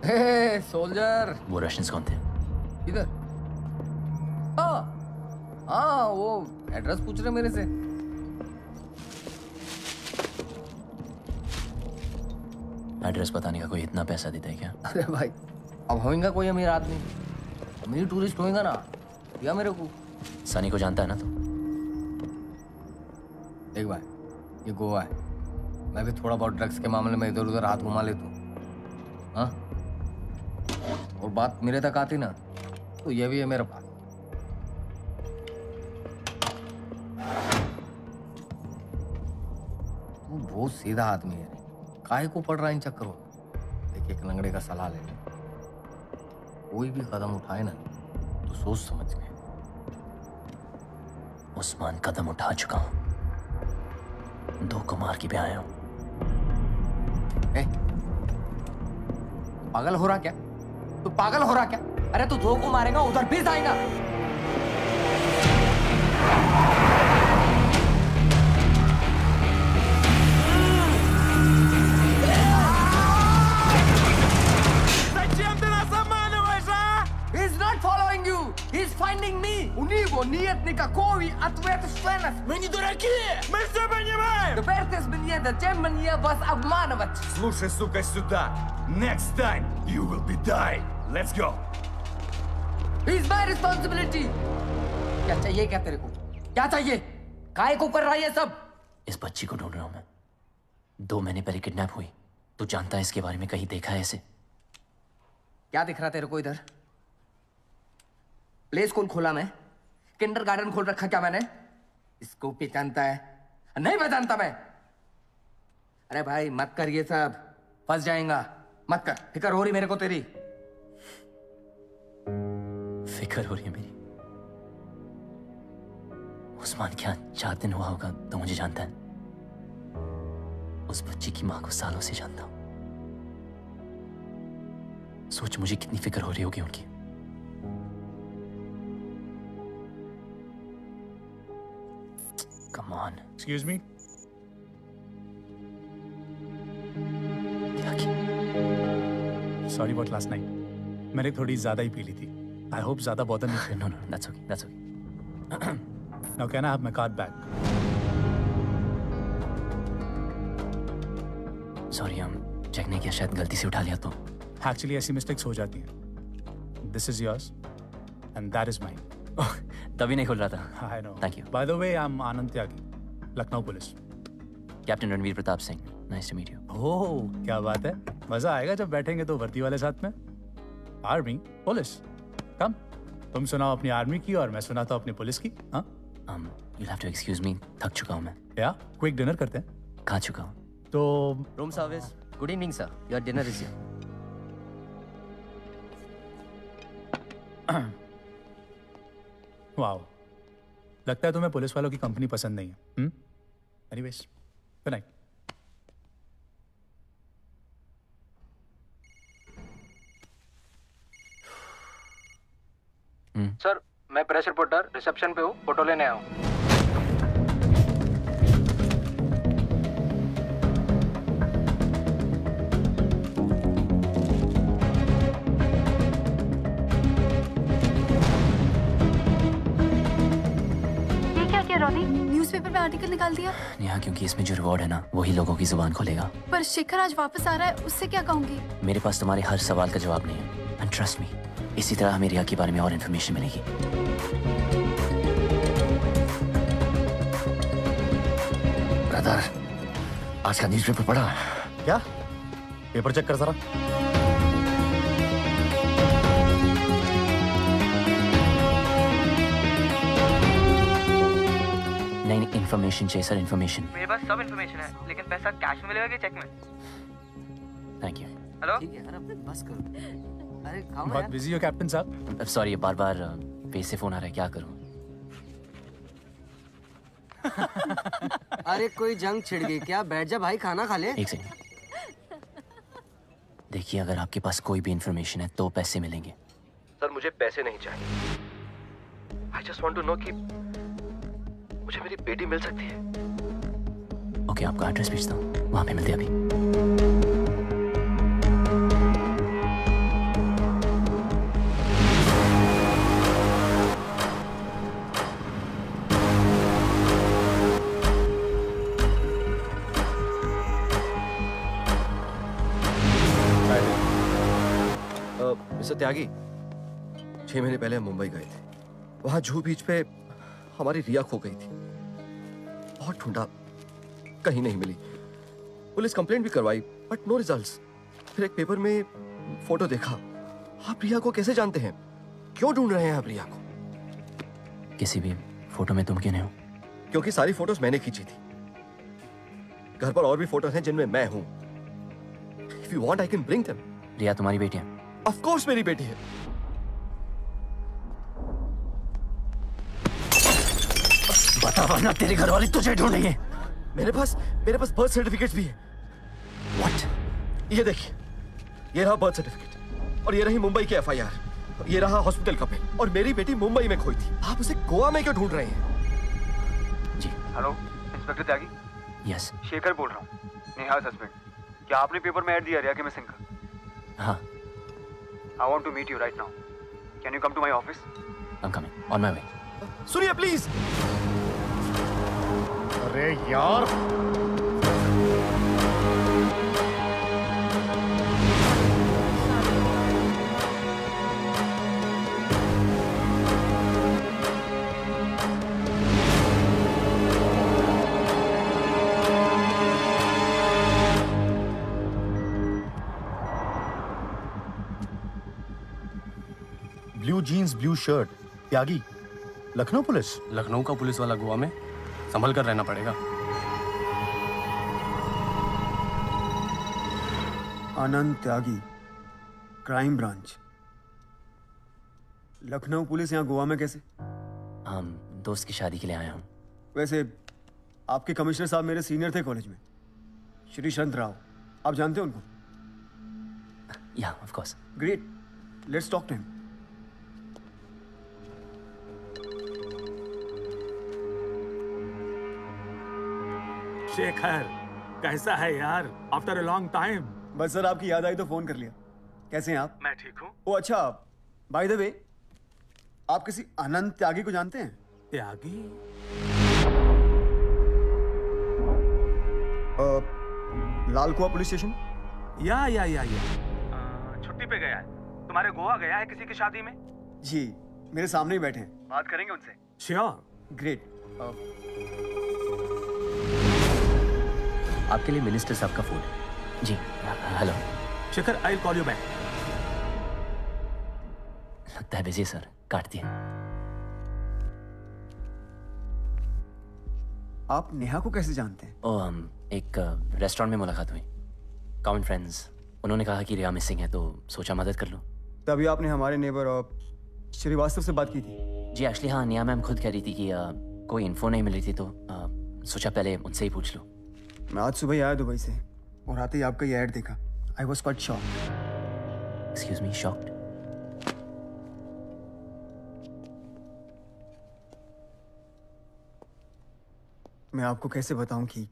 Hey soldier. वो Russians कौन थे? इधर। हाँ वो address पूछ रहे मेरे से। एड्रेस बताने का कोई इतना पैसा देता है क्या? अरे भाई अब होएगा कोई अमीर आदमी, अमीर टूरिस्ट होएगा ना, दिया मेरे को। सनी को जानता है ना तू? देख भाई ये गोवा है, मैं भी थोड़ा बहुत ड्रग्स के मामले में इधर उधर हाथ घुमा लेता हूँ। हाँ और बात मेरे तक आती ना तो ये भी है मेरे पास। तू बहुत सीधा आदमी है, काहे को पड़ रहा है इन चक्करों में? देखिए एक लंगड़े का सलाह ले, कोई भी कदम उठाए ना तो सोच समझ के। उस्मान कदम उठा चुका हूं, 2 को मार के भी आया हूं। पागल हो रहा क्या? तू पागल हो रहा क्या? अरे तू 2 को मारेगा उधर भी जाएगा। Зачем ты нас обманываешь, а? He's not following you. He's finding me. У него нет никакой ответственности. Мы не дураки! Мы все понимаем! Теперь мне зачем мне вас обманывать? Слушай, сука, сюда. Next time you will be dying. Let's go. It's my responsibility. क्या चाहिए क्या तेरे को? क्या चाहिए? काहे को कर रहा है ये सब? इस बच्ची को ढूंढ रहा हूं मैं। 2 महीने पहले किडनैप हुई। तू जानता है इसके बारे में, कहीं देखा है इसे? क्या दिख रहा तेरे को इधर? प्ले स्कूल खोला मैं, किंडरगार्टन खोल रखा क्या मैंने? इसको पहचानता है? नहीं पहचानता मैं। अरे भाई मत कर ये सब, फंस जाएगा। मत कर, फिक्र हो रही मेरे को तेरी। फिक्र हो रही है मेरी? उस्मान क्या 4 दिन हुआ होगा तो मुझे जानता है? उस बच्ची की मां को सालों से जानता हूं। सोच मुझे कितनी फिक्र हो रही होगी उनकी। Come on. Excuse me? Sorry about last night. मैंने थोड़ी ज्यादा ही पी ली थी। I hope ज्यादा बॉदर नहीं किया। No, that's okay. That's okay. Now can I have my card back? Sorry, हम चेक नहीं किया, शायद गलती से उठा लिया तो। एक्चुअली ऐसी मिस्टेक्स हो जाती हैं। This is yours and that is mine. तभी नहीं खुल रहा था। I know. Thank you. By the way, I am Anand Tyagi, Lucknow police. Captain Ranveer Pratap Singh, nice to meet you. Oh, क्या बात है, मजा आएगा जब बैठेंगे तो वर्दी वाले साथ में। आर्मी, पुलिस, कम। तुम सुनाओ अपनी आर्मी की और मैं सुनाता हूँ अपनी पुलिस की। हाँ, you'll have to excuse me, थक चुका हूँ मैं। या क्विक डिनर करते हैं। खा चुका हूँ। तो room service. Good evening sir, your dinner is here. Wow, लगता है तुम्हें पुलिस वालों की कंपनी पसंद नहीं है। Anyways, good night. सर, मैं प्रेस रिपोर्टर रिसेप्शन पे हूँ, फोटो लेने आया हूँ। न्यूज़पेपर में आर्टिकल निकाल दिया। नेहा, क्योंकि इसमें जो रिवॉर्ड है ना, वही लोगों की जुबान खोलेगा। पर शेखर आज वापस आ रहा है, उससे क्या कहूंगी? मेरे पास तुम्हारे हर सवाल का जवाब नहीं है। एंड ट्रस्ट मी, इसी तरह हमें रिया के बारे में और इन्फॉर्मेशन मिलेगी। ब्रदर, आज का न्यूज़पेपर पढ़ा? क्या? पेपर चेक कर जरा। नहीं, इन्फॉर्मेशन चाहिए सर, इन्फॉर्मेशन। मेरे पास सब इन्फॉर्मेशन है, लेकिन पैसा कैश में मिलेगा कि चेक में? Thank you. हेलो? ठीक है यार, अब बस करो। अरे खाओ बहुत यार। बिजी हो कैप्टन साहब। सॉरी, बार बार फेस से फोन आ रहा है, क्या करूं? अरे कोई जंग छिड़ गई क्या? बैठ जा भाई, खाना खा ले। एक सेकंड। देखिए, अगर आपके पास कोई भी इंफॉर्मेशन है तो पैसे मिलेंगे। सर, मुझे पैसे नहीं चाहिए। I just want to know कि मुझे मेरी बेटी मिल सकती है। ओके, आपका एड्रेस भेजता हूँ, वहां पे मिलते हैं अभी। मिस्टर त्यागी, 6 महीने पहले हम मुंबई गए थे। वहां जूहू बीच पे हमारी रिया खो गई थी। बहुत ढूंढा, कहीं नहीं मिली। पुलिस कंप्लेंट भी करवाई, बट नो रिजल्ट्स। फिर एक पेपर में फोटो देखा। आप रिया को कैसे जानते हैं? क्यों ढूंढ रहे हैं आप रिया को? किसी भी फोटो में तुम क्यों नहीं हो? क्योंकि सारी फोटोज मैंने खींची थी। घर पर और भी फोटोज हैं जिनमें मैं हूं। If you want, I can bring them. रिया तुम्हारी बेटी है? Of course मेरी बेटी है। बता, वरना तेरे घर वाले तुझे ढूंढेंगे। मेरे पास बर्थ सर्टिफिकेट भी है। What? ये देखिए, ये रहा बर्थ सर्टिफिकेट और ये रही मुंबई की FIR। ये रहा हॉस्पिटल का बिल। और मेरी बेटी मुंबई में खोई थी। आप उसे गोवा में क्यों ढूंढ रहे हैं? जी। हेलो, इंस्पेक्टर त्यागी। यस। शेखर बोल रहा हूँ, नेहा सस्पेंड। क्या आपने पेपर में ऐड दिया रिया के मिसिंग का? हाँ। I want to meet you right now. Can you come to my office? I'm coming. On my way. सुनिए प्लीज। अरे यार, ब्लू जीन्स, ब्लू शर्ट, त्यागी, लखनऊ पुलिस। लखनऊ का पुलिस वाला गोवा में संभल कर रहना पड़ेगा। आनंद त्यागी, क्राइम ब्रांच। लखनऊ पुलिस यहाँ गोवा में कैसे? हम दोस्त की शादी के लिए आया हूँ। वैसे आपके कमिश्नर साहब मेरे सीनियर थे कॉलेज में, श्री शंत राव। आप जानते हो उनको? Yeah, of course. Great, let's talk to him. Shekhar, कैसा है यार? After a long time. बस सर, आपकी याद आई तो फोन कर लिया। कैसे हैं आप? मैं ठीक हूँ। ओ अच्छा, बाय द वे, आप किसी आनंद त्यागी को जानते हैं? त्यागी? लाल कुआं पुलिस स्टेशन? या छुट्टी पे गया है। तुम्हारे गोवा गया है किसी की शादी में? जी, मेरे सामने ही बैठे हैं, बात करेंगे उनसे। श्योर। ग्रेट। आपके लिए मिनिस्टर साहब का फोन है। जी hello Shekhar, I will call you back. लगता है बिजी सर, काट दिया। आप नेहा को कैसे जानते हैं? एक रेस्टोरेंट में मुलाकात हुई, कॉमन फ्रेंड्स। उन्होंने कहा कि रिया मिसिंग है तो सोचा मदद कर लूं। तभी आपने हमारे नेबर श्रीवास्तव से बात की थी? जी एक्चुअली हाँ, नेहा मैम खुद कह रही थी कि कोई इन्फो नहीं मिल रही थी तो सोचा पहले उनसे ही पूछ लूं। मैं आज सुबह ही आया दुबई से और आते ही आपका ये ऐड देखा। I was quite shocked. Excuse me, shocked? मैं आपको कैसे बताऊं कि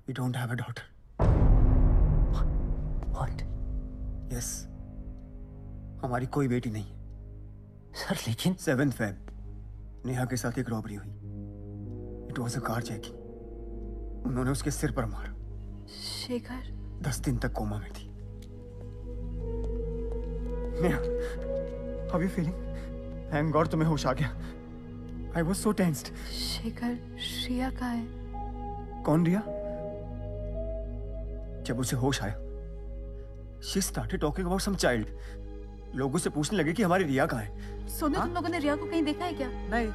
we don't have a daughter. What? Yes. हमारी कोई बेटी नहीं है। सर लेकिन 7 Feb नेहा के साथ एक रॉबरी हुई। It was a car jacking. उन्होंने उसके सिर पर मारा। शेखर 10 दिन तक कोमा में थी। Neha, how are you feeling? Thank God तुम्हें होश आ गया। I was so tensed. Shekhar, रिया कहाँ है? कौन रिया? जब उसे होश आया, she started talking about some child. लोगों से पूछने लगे कि हमारी रिया कहाँ है। सोनू, तुम लोगों ने रिया को कहीं देखा है क्या? नहीं।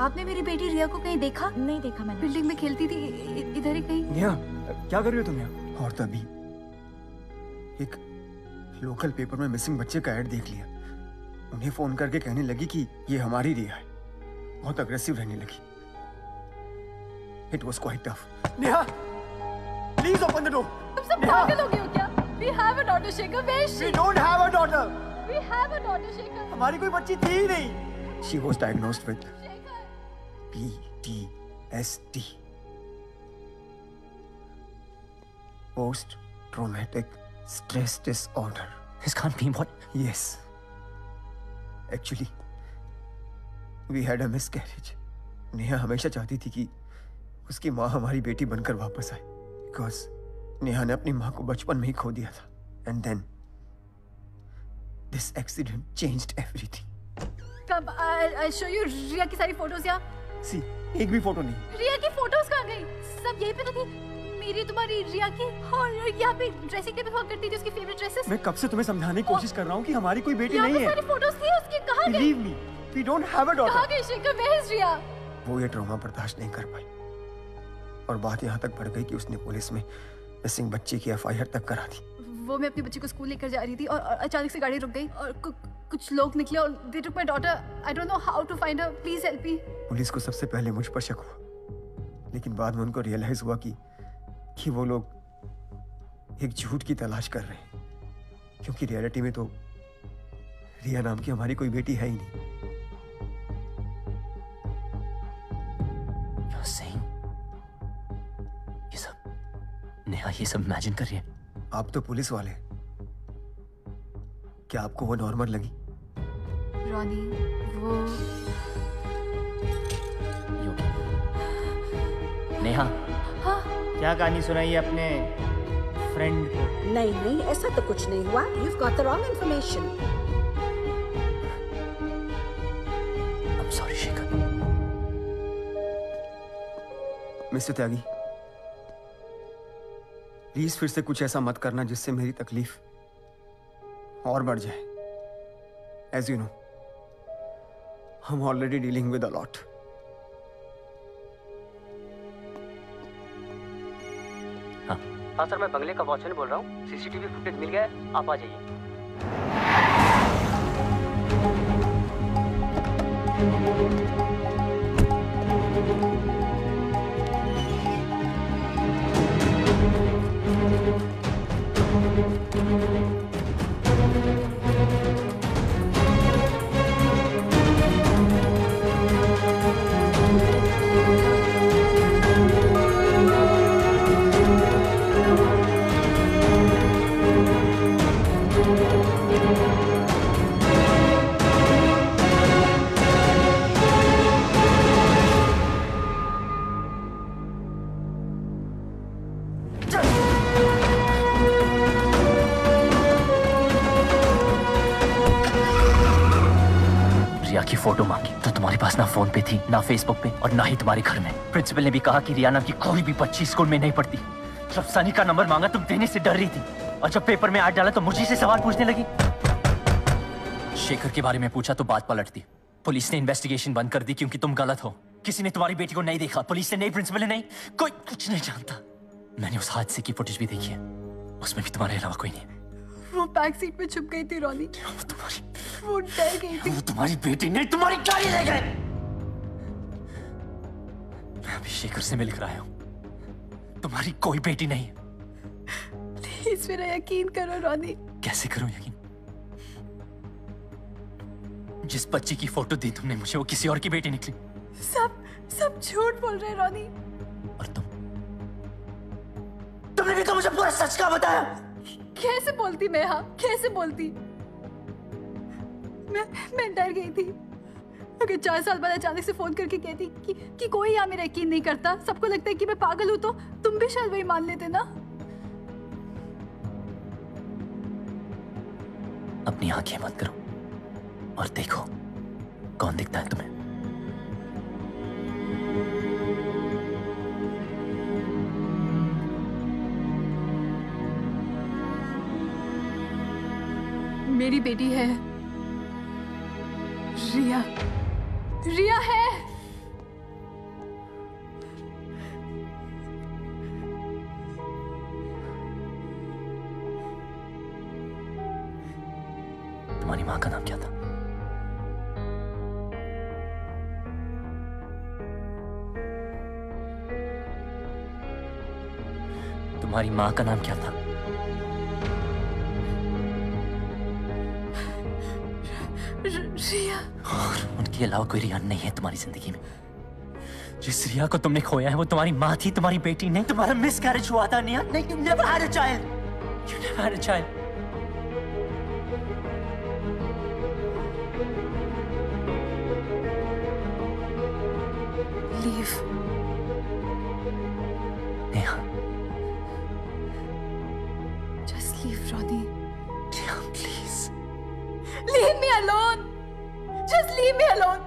आपने मेरी बेटी रिया को कहीं देखा? नहीं देखा मैंने। बिल्डिंग में खेलती थी, इधर ही कहीं। नेहा, क्या कर रही हो तुम यहाँ? और तभी एक लोकल पेपर में मिसिंग बच्चे का ऐड देख लिया। उन्हें फोन करके कहने लगी कि ये हमारी रिया है। बहुत अग्रेसिव रहने लगी। It was quite tough. Neha, please open the door. तुम सब पागल हो गए हो क्या? We have a daughter, Shekhar. Where is she? We don't have a daughter. We have a daughter, Shekhar. हमारी कोई बच्ची थी ही नहीं। She was diagnosed with PTSD. Post-traumatic stress disorder. This can't be what? Yes. Actually, we had a miscarriage. Neha हमेशा चाहती थी कि उसकी माँ हमारी बेटी बनकर वापस आए, because नेहा ने अपनी माँ को बचपन में ही खो दिया था. And then this accident changed everything. कब? I'll show you रिया की सारी फोटोज यहाँ. See, एक भी फोटो नहीं. रिया की फोटोज कहाँ गई? सब यहीं पे तो थी. मेरी, तुम्हारी, रिया की. और यहाँ पे ड्रेसिंग टेबल हुआ करती थी उसकी फेवरेट ड्रेसेस. मैं कब से तुम्हें समझाने की कोशिश कर रहा हूँ कि हमारी कोई बेटी नहीं है. सारी फोटोज थी उसकी. कहाँ गई? Believe me, we don't have a daughter. कहाँ गई शेखर? Where is रिया? वो ये ट्रॉमा बर्दाश्त नहीं कर पाई और बात यहाँ तक बढ़ गई कि उसने पुलिस में मिसिंग बच्ची की FIR तक करा दी. वो मैं अपनी बच्ची को स्कूल लेकर जा रही थी और अचानक से गाड़ी रुक गई और कुछ लोग निकले और they took my daughter. I don't know how to find her. Please help me. Police को सबसे पहले मुझ पर शक हुआ, लेकिन बाद में उनको रियलाइज हुआ कि वो लोग एक झूठ की तलाश कर रहे हैं, क्योंकि रियलिटी में तो रिया नाम की हमारी कोई बेटी है ही नहीं. You're saying नेहा ये सब इमेजिन कर रही है? आप तो पुलिस वाले, क्या आपको वो नॉर्मल लगी? रॉनी, वो नेहा, हाँ? क्या कहानी सुनाई है अपने फ्रेंड को? नहीं नहीं, ऐसा तो कुछ नहीं हुआ. You've got the wrong information. I'm sorry Shekhar. Mister Tyagi, please फिर से कुछ ऐसा मत करना जिससे मेरी तकलीफ और बढ़ जाए. As you know, I'm already dealing with a lot. हाँ सर, मैं बंगले का वॉचमैन बोल रहा हूँ. CCTV फुटेज मिल गया है, आप आ जाइए. की फोटो मांगी तो तुम्हारे पास ना फोन पे थी, ना फेसबुक पे, और ना ही तुम्हारे घर में। प्रिंसिपल ने भी कहा कि रियाना की कोई भी बच्ची स्कूल में नहीं पढ़ती। जब सनी का नंबर मांगा तुम देने से डर रही थी, और जब पेपर में ऐड डाला तो मुझे से सवाल पूछने लगी। शेखर के बारे में पूछा तो बात पलट दी। पुलिस ने इन्वेस्टिगेशन बंद कर दी क्योंकि तुम गलत हो। किसी ने तुम्हारी बेटी को नहीं देखा, पुलिस ने नहीं, प्रिंसिपल ने नहीं, कोई कुछ नहीं जानता। मैंने उस हादसे की फुटेज भी देखी है, उसमें भी तुम्हारे अलावा कोई नहीं। वो बैक सीट पे छुप गई थी रोनी। वो डर गई थी। वो तुम्हारी बेटी नहीं, तुम्हारी गाड़ी ले गए। मैं अभी शेखर से मिलकर आया हूं। तुम्हारी कोई बेटी नहीं। प्लीज मेरा यकीन करो रोनी। कैसे करूं यकीन? जिस बच्ची की फोटो दी तुमने मुझे वो किसी और की बेटी निकली। सब झूठ बोल रहे रॉनी। और तुमने भी तो मुझे पूरा सच का बताया। कैसे बोलती मैं? हाँ कैसे बोलती? मैं डर गई थी। अगर 4 साल बाद अचानक से फोन करके कहती कि कोई यहाँ मेरा यकीन नहीं करता, सबको लगता है कि मैं पागल हूं, तो तुम भी शायद वही मान लेते ना। अपनी आंखें मत करो और देखो कौन दिखता है तुम्हें। मेरी बेटी है रिया। रिया है। तुम्हारी माँ का नाम क्या था? तुम्हारी माँ का नाम क्या था? रिया। और उनके अलावा कोई रिया नहीं है तुम्हारी जिंदगी में। जिस रिया को तुमने खोया है वो तुम्हारी माँ थी, तुम्हारी बेटी नहीं। तुम्हारा मिसकैरेज हुआ था निया। नहीं, you never had a child. You never had a child. Leave. Neha. Just leave, Roddy. Neha, please. Leave me alone. Just leave me alone.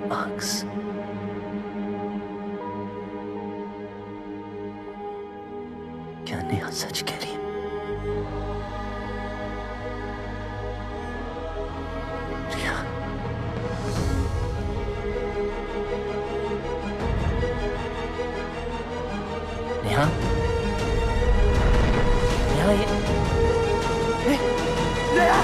Bugs. क्या नेहा सच कह रही है? रिया। नेहा। नेहा ये नेहा।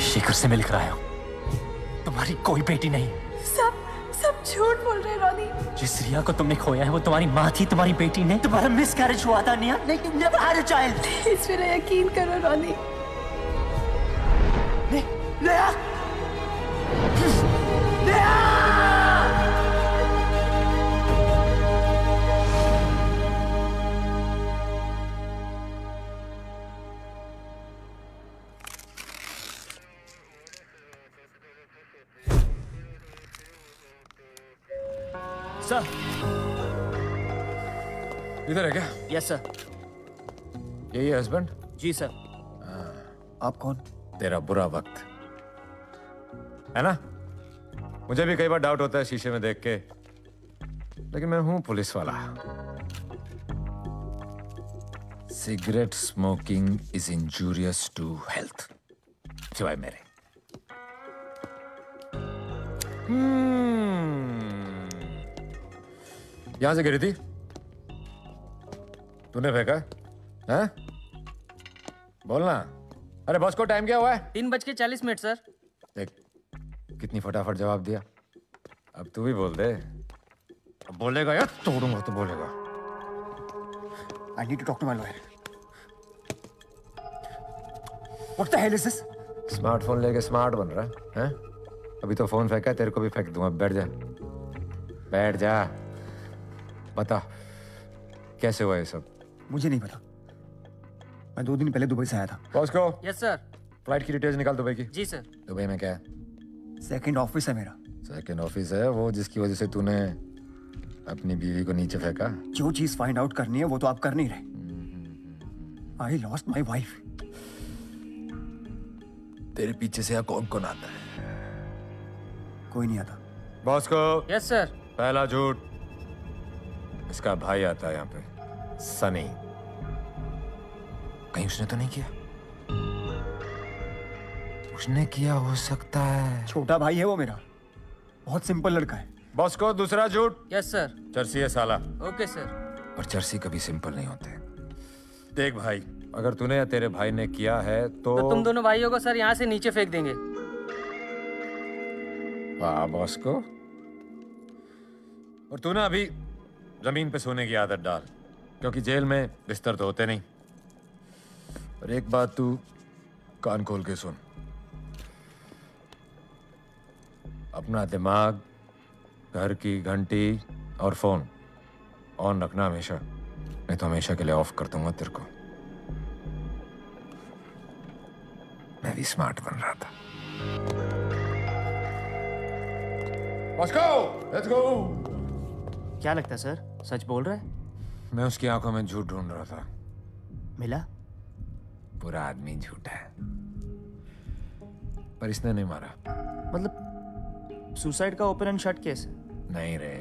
शेखर से मिलकर आया हूं। तुम्हारी कोई बेटी नहीं। सब झूठ बोल रहे रोनी। जिस रिया को तुमने खोया है वो तुम्हारी माँ थी, तुम्हारी बेटी नहीं। तुम्हारा मिसकैरेज हुआ था निया। नहीं, you never had a child. Please मेरा यकीन करो रोनी। नेहा। सर। इधर है क्या? Yes sir. यही है हस्बैंड? जी सर। आप कौन? तेरा बुरा वक्त है ना? मुझे भी कई बार डाउट होता है शीशे में देख के, लेकिन मैं हूं पुलिस वाला। Cigarette smoking is injurious to health. सिवाय मेरे। यहां से गिरी थी? तूने फेंका है? बोलना। अरे बॉस को टाइम क्या हुआ है? 3:40 सर। देख कितनी फटाफट जवाब दिया। अब तू भी बोल दे। अब बोलेगा यार, तोड़ूंगा तो बोलेगा। I need to talk to my lawyer. What the hell is this? Smartphone लेके स्मार्ट बन रहा है? अभी तो फोन फेंका है, तेरे को भी फेंक दूंगा। बैठ जा, बैठ जा। बता कैसे हुआ ये सब? मुझे नहीं पता। मैं 2 दिन पहले दुबई से आया था। बॉस को? Yes sir. फ्लाइट की डिटेल्स निकाल दुबई की। जी सर। दुबई में क्या है? सेकंड ऑफिस है मेरा। सेकंड ऑफिस है वो जिसकी वजह से तूने अपनी बीवी को नीचे फेंका? जो चीज फाइंड आउट करनी है वो तो आप कर नहीं रहे। I lost my wife. तेरे पीछे से कौन कौन आता है? कोई नहीं आता। बॉस को? Yes sir. पहला झूठ, इसका भाई आता है यहाँ पे, सनी। कहीं उसने तो नहीं किया? उसने किया हो सकता है। छोटा भाई है वो मेरा, बहुत सिंपल लड़का है। बॉस को दूसरा झूठ? Yes sir. चर्सी है साला। Okay sir. पर चर्सी कभी सिंपल नहीं होते। देख भाई, अगर तूने या तेरे भाई ने किया है तो तुम दोनों भाइयों को सर यहाँ से नीचे फेंक देंगे। वाह बॉस को। और तू ना अभी जमीन पे सोने की आदत डाल, क्योंकि जेल में बिस्तर तो होते नहीं। और एक बात तू कान खोल के सुन, अपना दिमाग, घर की घंटी और फोन ऑन रखना हमेशा, नहीं तो हमेशा के लिए ऑफ कर दूंगा तेरे को। मैं भी स्मार्ट बन रहा था। Let's go! Let's go! क्या लगता है सर, सच बोल रहा है? मैं उसकी आंखों में झूठ ढूंढ रहा था। मिला? पूरा आदमी झूठा है, पर इसने नहीं मारा। मतलब सुसाइड का ओपन एंड शट केस? नहीं रे,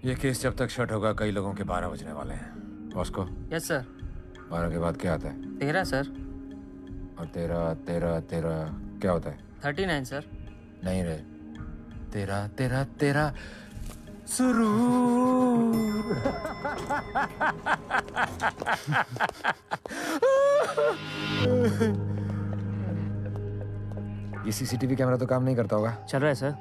ये केस जब तक शट होगा कई लोगों के 12 बजने वाले हैं। बॉस को? Yes sir. 12 के बाद क्या आता है? 13 सर। और 13 क्या होता है? 39 सर। नहीं रे, 13 शुरू। ये सीसीटीवी कैमरा तो काम नहीं करता होगा? चल रहा है सर।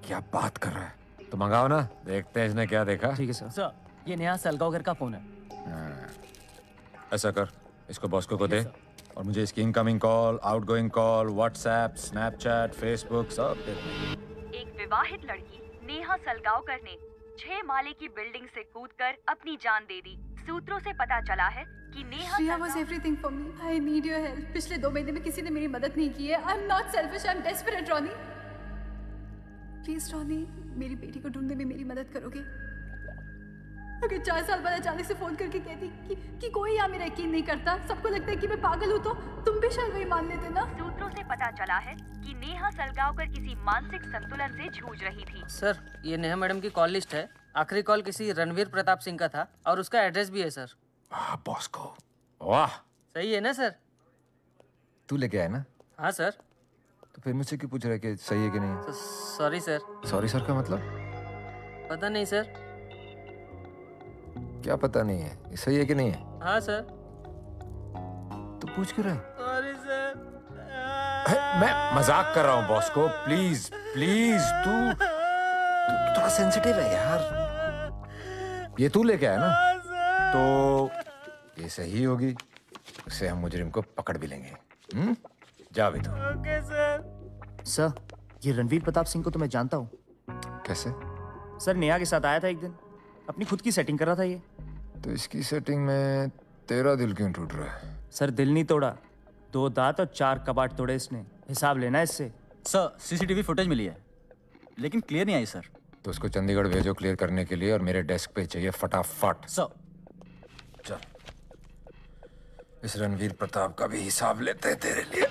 क्या बात कर रहा है? तो मंगाओ ना, देखते हैं इसने क्या देखा। ठीक है सर। सर, ये नया सलगावकर का फोन है। ऐसा कर, इसको बॉस को दे और मुझे इसकी incoming call, outgoing call, WhatsApp, Snapchat, Facebook सब दे। एक विवाहित लड़की नेहा सलगावकर ने 6 माले की बिल्डिंग से कूदकर अपनी जान दे दी। सूत्रों से पता चला है कि Neha Shreya was everything for me. I need your help. पिछले 2 महीने में किसी ने मेरी मदद नहीं की है। I'm not selfish. I'm desperate, Ronnie. Please Ronnie, मेरी बेटी को ढूंढने में मेरी मदद करोगे? अगर 4 साल बाद अचानक से फोन करके कहती कि कोई यहाँ मेरा यकीन नहीं करता, सबको लगता है कि मैं पागल हूँ, तो तुम भी शायद वही मान लेते ना। सूत्रों से पता चला है कि नेहा सलगावकर किसी मानसिक संतुलन से जूझ रही थी। सर, ये नेहा मैडम की कॉल लिस्ट है। आखिरी कॉल किसी रणवीर प्रताप सिंह का था और उसका एड्रेस भी है सर। बॉस को। वाह, सही है ना सर? तू लेके आया ना? हाँ सर। तो फिर मुझसे क्यों पूछ रहा है कि सही है कि नहीं है? Sorry sir. सॉरी सर का मतलब? पता नहीं सर। क्या पता नहीं है? ये सही है कि नहीं है? हाँ सर। तो पूछ क्यों रहा है? Sorry sir. मैं मजाक कर रहा हूँ बॉस को। प्लीज प्लीज, तू थोड़ा सेंसिटिव है यार। ये तू लेके आया ना, तो ये सही होगी। उससे हम मुजरिम को पकड़ भी लेंगे। जा भी तो। Okay sir. सर, ये रणवीर प्रताप सिंह को तो मैं जानता हूँ। कैसे? सर, नेहा के साथ आया था एक दिन, अपनी खुद की सेटिंग कर रहा था ये। तो इसकी सेटिंग में तेरा दिल क्यों टूट रहा है? सर, दिल नहीं तोड़ा, 2 दांत और 4 कबाड़ तोड़े इसने। हिसाब लेना है इससे। सर, सीसीटीवी फुटेज मिली है, लेकिन क्लियर नहीं आई सर। तो उसको चंडीगढ़ भेजो क्लियर करने के लिए, और मेरे डेस्क पे चाहिए फटाफट। सर। चल, इस रणवीर प्रताप का भी हिसाब लेते हैं तेरे लिए।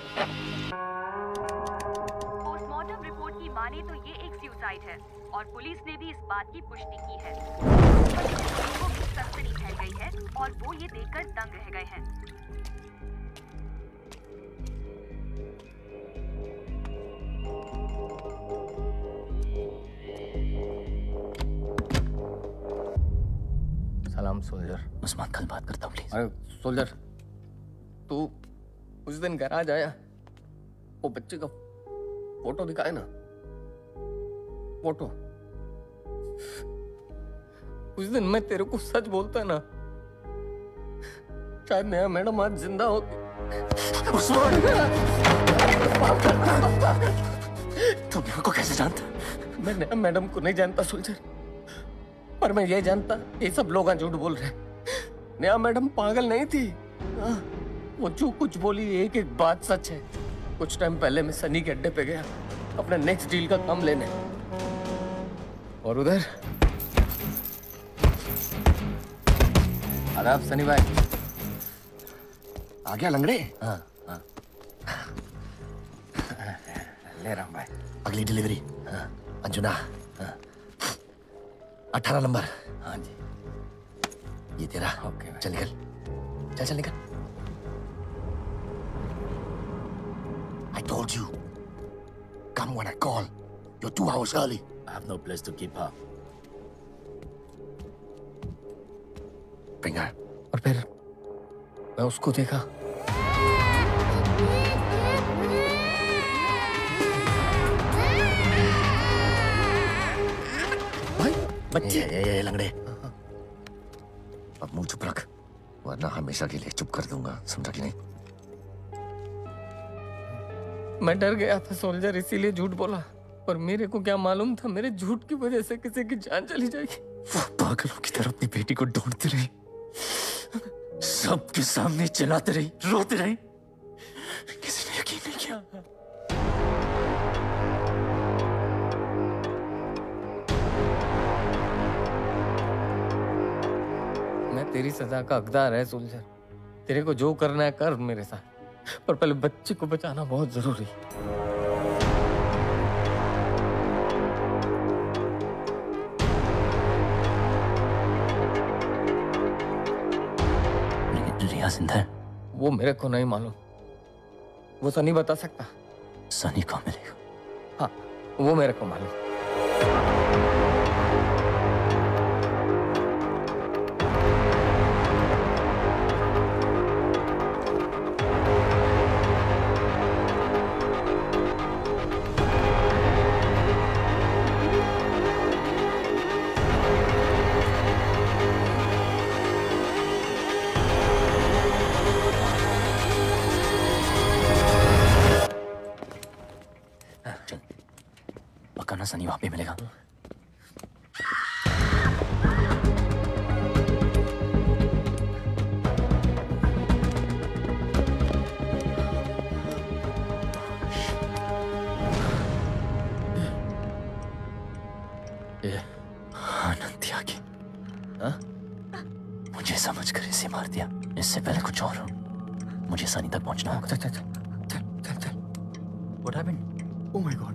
पोस्टमार्टम रिपोर्ट की माने तो ये एक सुसाइड है और पुलिस ने भी इस बात की पुष्टि की है। लोगों की सनसनी फैल गई है और वो ये देखकर दंग रह गए हैं। सलाम सोल्जर। उस्मान कल बात करता हूँ प्लीज। अरे सोल्जर, तू उस दिन गैराज आया, वो बच्चे का फोटो दिखाए ना, फोटो। उस दिन मैं तेरे को सच बोलता ना, शायद नया मैडम आज जिंदा होती। उस्मान, तुम मेरे को कैसे जानता? मैं नया मैडम को नहीं जानता सोल्जर, पर मैं ये जानता ये सब लोग झूठ बोल रहे हैं। नया मैडम पागल नहीं थी। वो जो कुछ बोली एक एक बात सच है। कुछ टाइम पहले मैं सनी के अड्डे पे गया अपने नेक्स्ट डील का काम लेने, और उधर आदाब सनी भाई। आ गया लंगड़े? हाँ हाँ ले रहा हूँ भाई। अगली डिलीवरी अंजुना 18 नंबर। हाँ जी ये तेरा। ओके चल निकल, चल चल निकल। I told you, come when I call. You're 2 hours early. I have no place to keep her. Bring her. और फिर मैं उसको देखा। भाई बच्चे ये लंगड़े, अब मुंह चुप रख वरना हमेशा के लिए चुप कर दूंगा, समझा कि नहीं? मैं डर गया था सोल्जर, इसीलिए झूठ बोला, पर मेरे को क्या मालूम था मेरे झूठ की वजह से किसी की जान चली जाएगी। वो पागलों की तरह अपनी बेटी को ढूंढती रही, सबके सामने चिल्लाती रही, रोती रही, किसी ने यकीन नहीं किया। मैं तेरी सजा का हकदार है सोल्जर, तेरे को जो करना है कर मेरे साथ, पर पहले बच्चे को बचाना बहुत जरूरी है। रिया जिंदा है? वो मेरे को नहीं मालूम, वो सनी बता सकता। सनी को मिलेगा? हाँ वो मेरे को मालूम। सनी वहां पे मिलेगा। आनंद त्यागी, मुझे समझकर इसे मार दिया, इससे पहले कुछ और हो। मुझे सनी तक पहुंचना होगा। चल चल चल चल चल। What happened? Oh my God.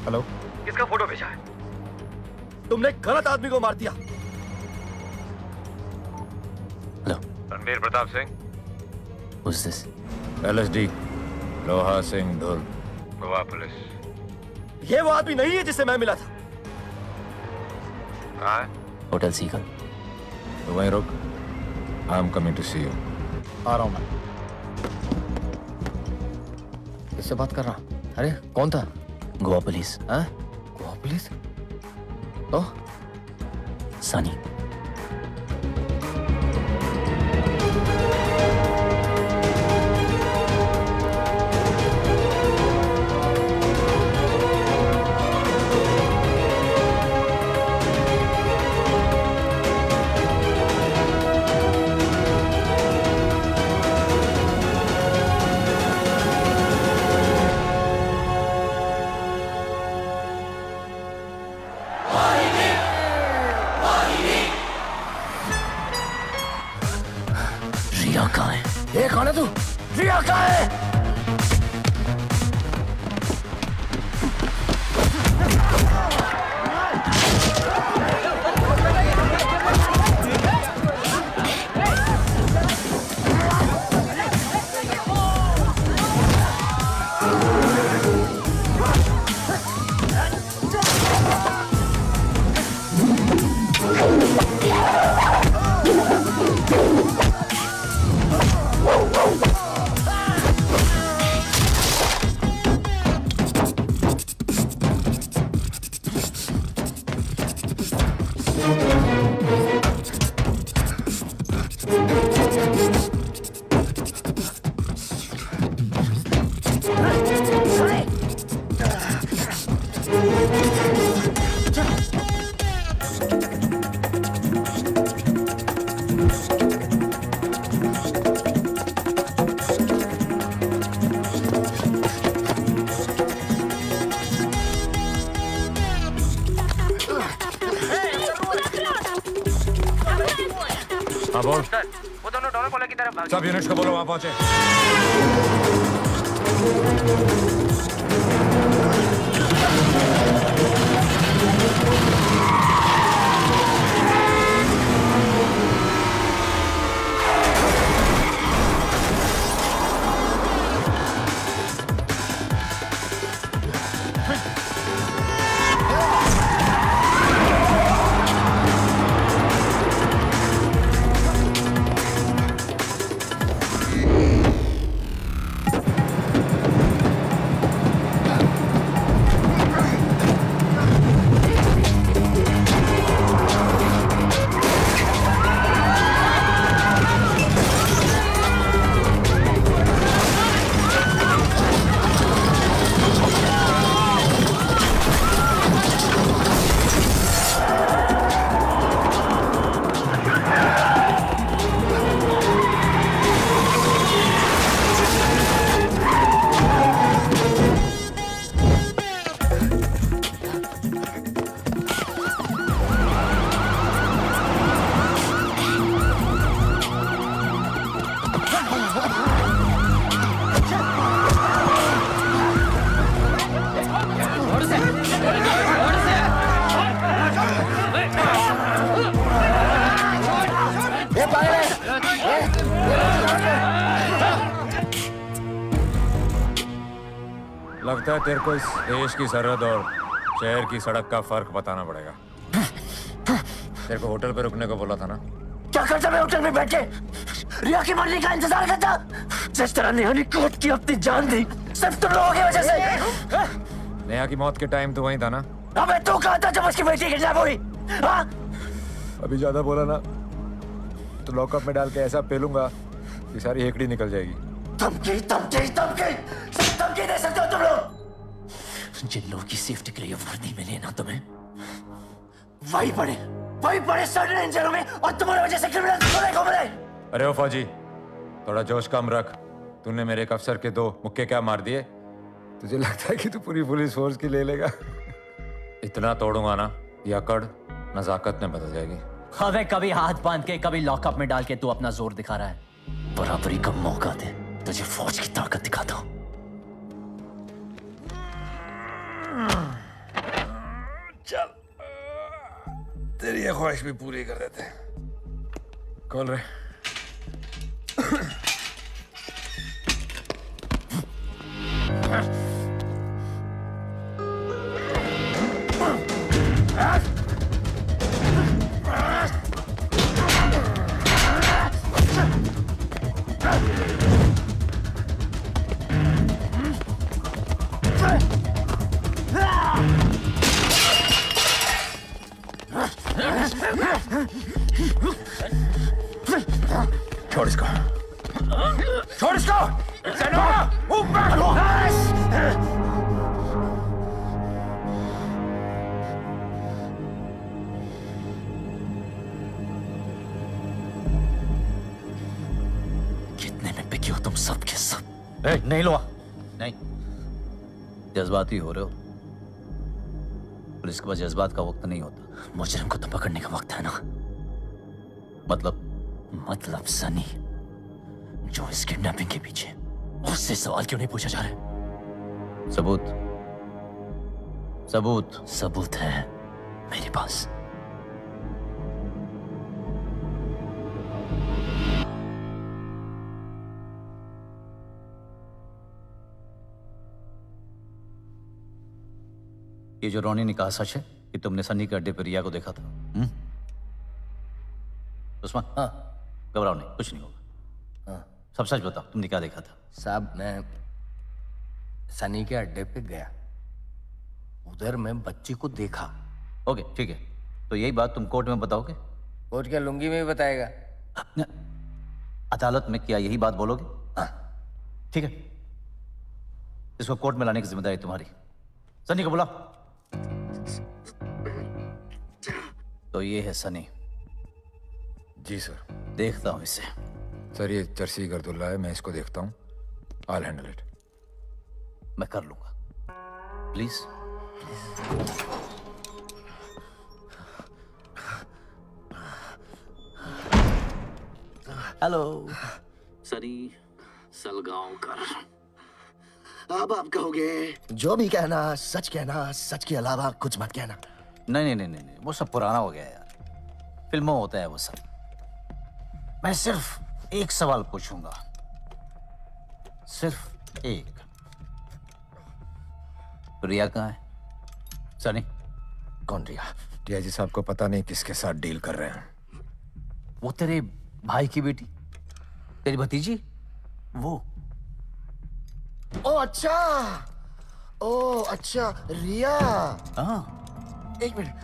Hello, किसका फोटो भेजा है? तुमने गलत आदमी को मार दिया। Hello, Ranbir Pratap Singh. Who's this? LSD, लोहा सिंह धुल, गोवा पुलिस। ये वो आदमी नहीं है जिससे मैं मिला था। कहाँ है? होटल सीकर। तो वहीं रुक। I'm coming to see you. आ रहा हूँ मैं। किससे बात कर रहा? अरे कौन था? गोवा पुलिस। हाँ? गोवा पुलिस? तो? सनी। रिया कहाँ है? ये कौन है तू? रिया कहाँ है? हाँ बोल। सर, वो दोनों डोनो पोलो की तरफ भाग सब यूनिट्स को बोलो वहां पहुंचे। लगता है तेरे को इस देश की सरहद और शहर की सड़क का फर्क बताना पड़ेगा। तेरे को होटल पे रुकने को बोला था ना? क्या करता मैं होटल में बैठ के रिया की मरने का इंतजार करता? जिस तरह नेहा ने कोर्ट की अपनी जान दी सिर्फ तुम लोगों की वजह से। नेहा की मौत के टाइम तो वहीं था ना? अबे तू कहा था जब उसकी बेटी किडनैप हुई? हाँ? अभी ज्यादा बोला ना तो लॉकअप में डाल के ऐसा पेलूंगा कि सारी हेकड़ी निकल जाएगी। धमकी धमकी धमकी सिर्फ धमकी दे सकते हो तुम लोग। जिन लोगों की सेफ्टी के लिए वर्दी मिली ना तुम्हें वही पड़े सड़न इंजनों में और तुम्हारी वजह से क्रिमिनल थोड़े घूम रहे। अरे ओ फौजी थोड़ा जोश कम रख। तूने मेरे एक अफसर के 2 मुक्के क्या मार दिए? तुझे लगता है कि तू पूरी पुलिस फोर्स की ले लेगा? इतना तोड़ूंगा ना ये अकड़ नजाकत में बदल जाएगी। अबे कभी हाथ बांध के कभी लॉकअप में डाल के तू अपना जोर दिखा रहा है। बराबरी का मौका दे तुझे फौज की ताकत दिखाता हूं। चल तेरी ये ख्वाहिश भी पूरी कर देते हैं। कौन रहे? छोड़ इसको, छोड़ इसको, कितने में बिकी हो तुम सब के सब? नहीं लो, नहीं जज्बाती हो रहे हो। पुलिस के पास जज्बात का वक्त नहीं होता। मुजरिम को तो पकड़ने का वक्त है ना। मतलब सनी जो इस किडनैपिंग के पीछे, उससे सवाल क्यों नहीं पूछा जा रहा? सबूत है मेरे पास। ये जो रोनी ने कहा सच है कि तुमने सन्नी के अड्डे पर रिया को देखा था? उस्मान, हाँ घबराओ नहीं, कुछ नहीं होगा। हाँ सब सच बताओ, तुमने क्या देखा था? साहब मैं सनी के अड्डे पे गया, उधर मैं बच्ची को देखा। ओके ठीक है, तो यही बात तुम कोर्ट में बताओगे? कोर्ट क्या लुंगी में भी बताएगा? अदालत में क्या यही बात बोलोगे? ठीक है, इसको कोर्ट में लाने की जिम्मेदारी तुम्हारी। सनी को बुला। तो ये है सनी। जी सर। देखता हूं इसे। सर ये चर्सी गर्दुल्ला है, मैं इसको देखता हूँ। I'll handle it. मैं कर लूंगा। प्लीज। हेलो सनी सलगांवकर। अब आप कहोगे जो भी कहना सच कहना, सच के अलावा कुछ मत कहना। नहीं, वो सब पुराना हो गया यार, फिल्मों होता है वो सब। मैं सिर्फ एक सवाल पूछूंगा, सिर्फ एक। रिया कहाँ है? सनी। कौन रिया? डीआईजी साहब को पता नहीं किसके साथ डील कर रहे हैं। वो तेरे भाई की बेटी, तेरी भतीजी, वो। ओ अच्छा, रिया। हाँ। एक मिनट।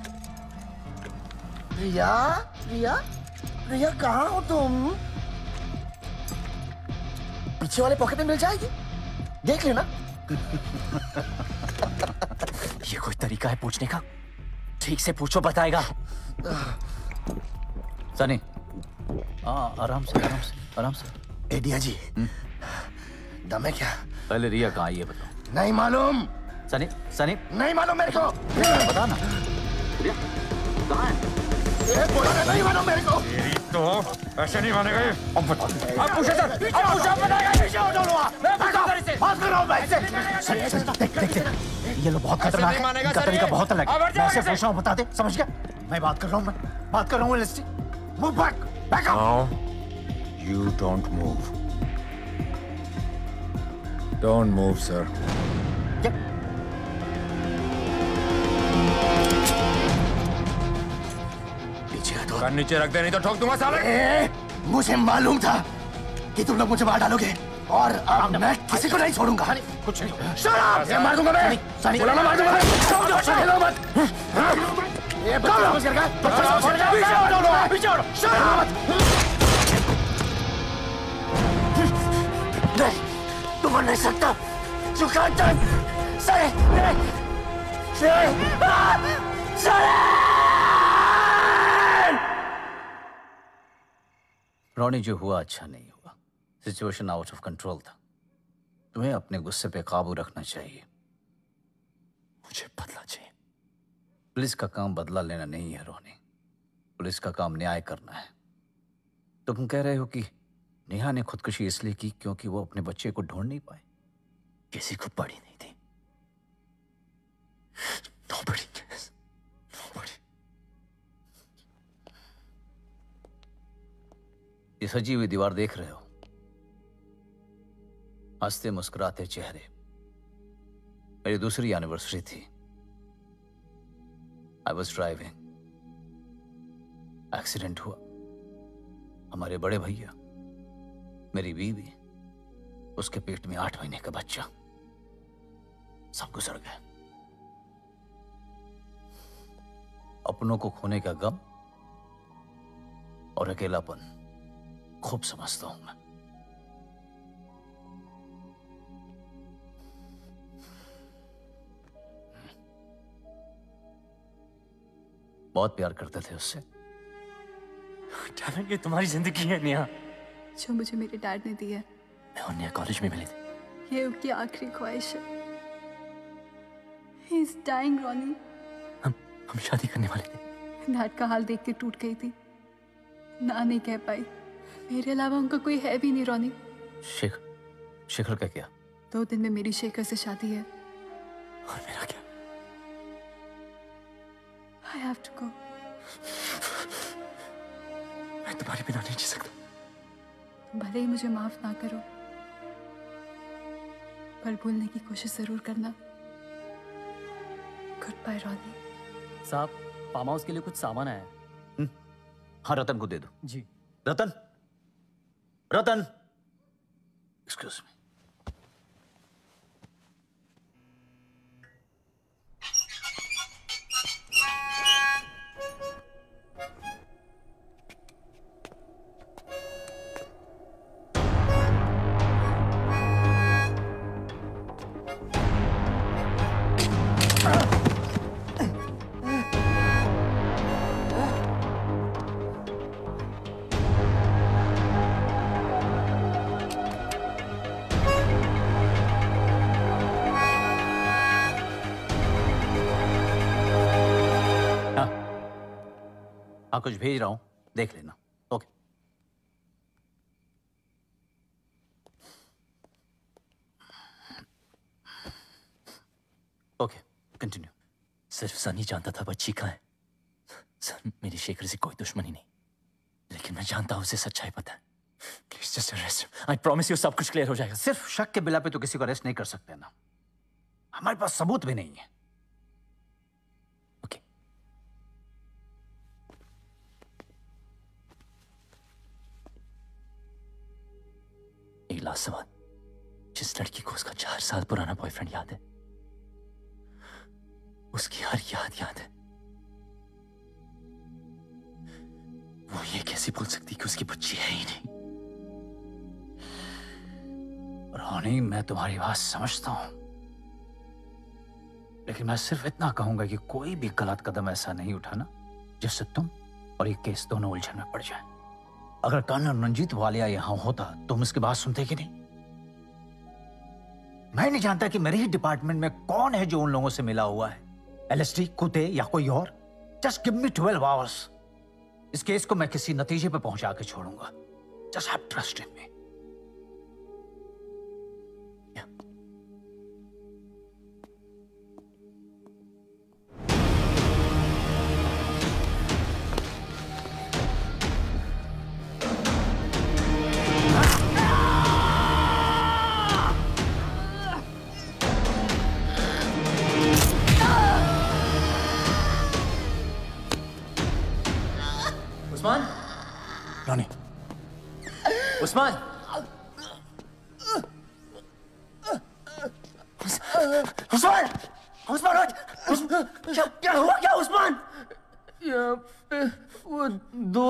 रिया कहाँ हो तुम? पीछे वाले पॉकेट में मिल जाएगी, देख लेना। ये कोई तरीका है पूछने का? ठीक से पूछो, बताएगा। सनी, आराम से। ए डिया जी, दम है क्या? पहले रिया कहाँ आई है बताओ। नहीं मालूम। सनी नहीं मालूम मेरे को। बता ना। रिया कहाँ है? बोला ना, नहीं मालूम मेरे को। तेरी तो ऐसे नहीं मानेगा ये। अब बता। अब पूछो सर, बताएगा। पीछे हो दोनों। मैं बात कर रहा हूँ भाई। देख, ये लोग बहुत खतरनाक है। इनका तरीका बहुत अलग है। मैं ऐसे पूछ रहा हूँ, बता दे, समझ गया? मैं बात कर रहा हूँ LST. Move back up. Now, you don't move. Don't move, sir. पीछे हटो। कान नीचे रख दे, नहीं तो ठोक दूंगा साले। मुझे मालूम था कि तुम लोग मुझे मार डालोगे, और अब मैं किसी को नहीं छोड़ूंगा। कुछ नहीं। Shut up! मैं मार दूंगा मैं। बोला ना, मार दूंगा मैं। खेलो मत। ये बच्चा कुछ करगा। पीछे हटो। Shut up! नहीं, तुम मर नहीं सकता। You can't turn. Sorry. Ronnie, जो हुआ अच्छा नहीं हुआ। सिचुएशन आउट ऑफ कंट्रोल था। तुम्हें अपने गुस्से पे काबू रखना चाहिए। मुझे बदला चाहिए। पुलिस का काम बदला लेना नहीं है रॉनी, पुलिस का काम न्याय करना है। तुम कह रहे हो कि नेहा ने खुदकुशी इसलिए की क्योंकि वो अपने बच्चे को ढूंढ नहीं पाए। किसी को पड़ी नहीं थी। Nobody cares. Nobody. ये सजी हुई दीवार देख रहे हो? हंसते मुस्कुराते चेहरे। मेरी दूसरी एनिवर्सरी थी। आई वॉज ड्राइविंग, एक्सीडेंट हुआ। हमारे बड़े भैया, मेरी बीवी, उसके पेट में 8 महीने का बच्चा, सब गुजर गए। अपनों को खोने का गम और अकेलापन खूब समझता हूं मैं। बहुत प्यार करते थे उससे। ये तुम्हारी जिंदगी है नेहा। जो मुझे मेरे डैड ने दी है। मैं और नेहा कॉलेज में मिले थे। ये उसकी आखिरी ख्वाहिश है। He is dying, Ronnie. हम शादी करने वाले थे। डैड का हाल देख के टूट गई थी, ना नहीं कह पाई। मेरे अलावा उनका कोई है भी नहीं रॉनी। शेखर का क्या? 2 दिन में मेरी शेखर से शादी है। और मेरा क्या? I have to go. मैं तुम्हारे बिना नहीं जी सकता। भले ही मुझे माफ ना करो, पर भूलने की कोशिश जरूर करना। Good bye Ronnie. साहब, फार्म हाउस के लिए कुछ सामान आया है। हाँ, रतन को दे दो। जी। रतन, एक्सक्यूज मी। हाँ कुछ भेज रहा हूँ, देख लेना। ओके। Okay, continue. सिर्फ सनी जानता था बच्ची कहाँ है। सर, मेरी शेखर से कोई दुश्मनी नहीं, लेकिन मैं जानता हूँ उसे सच्चाई पता है। Please just arrest him. I promise you सब कुछ क्लियर हो जाएगा। सिर्फ शक के बिला पे तो किसी को अरेस्ट नहीं कर सकते ना। हमारे पास सबूत भी नहीं है। ओके। एक लास्ट सवाल, जिस लड़की को उसका 4 साल पुराना बॉयफ्रेंड याद है, उसकी हर याद है, वो ये कैसे बोल सकती कि उसकी बच्ची है ही नहीं? रोनी, मैं तुम्हारी बात समझता हूं, लेकिन मैं सिर्फ इतना कहूंगा कि कोई भी गलत कदम ऐसा नहीं उठाना जिससे तुम और ये केस दोनों उलझन में पड़ जाए। अगर कर्नल रंजीत वालिया यहां होता तुम इसकी बात सुनते कि नहीं? मैं नहीं जानता कि मेरे ही डिपार्टमेंट में कौन है जो उन लोगों से मिला हुआ है, एलएसटी, कुत्ते या कोई और। Just give me 12 hours. इस केस को मैं किसी नतीजे पे पहुंचा के छोड़ूंगा। जस्ट हैव ट्रस्ट इन मी। उस्मान, रोनी, उस्मान, उस्मान, उस्मान, क्या हुआ क्या उस्मान? यहाँ पे वो दो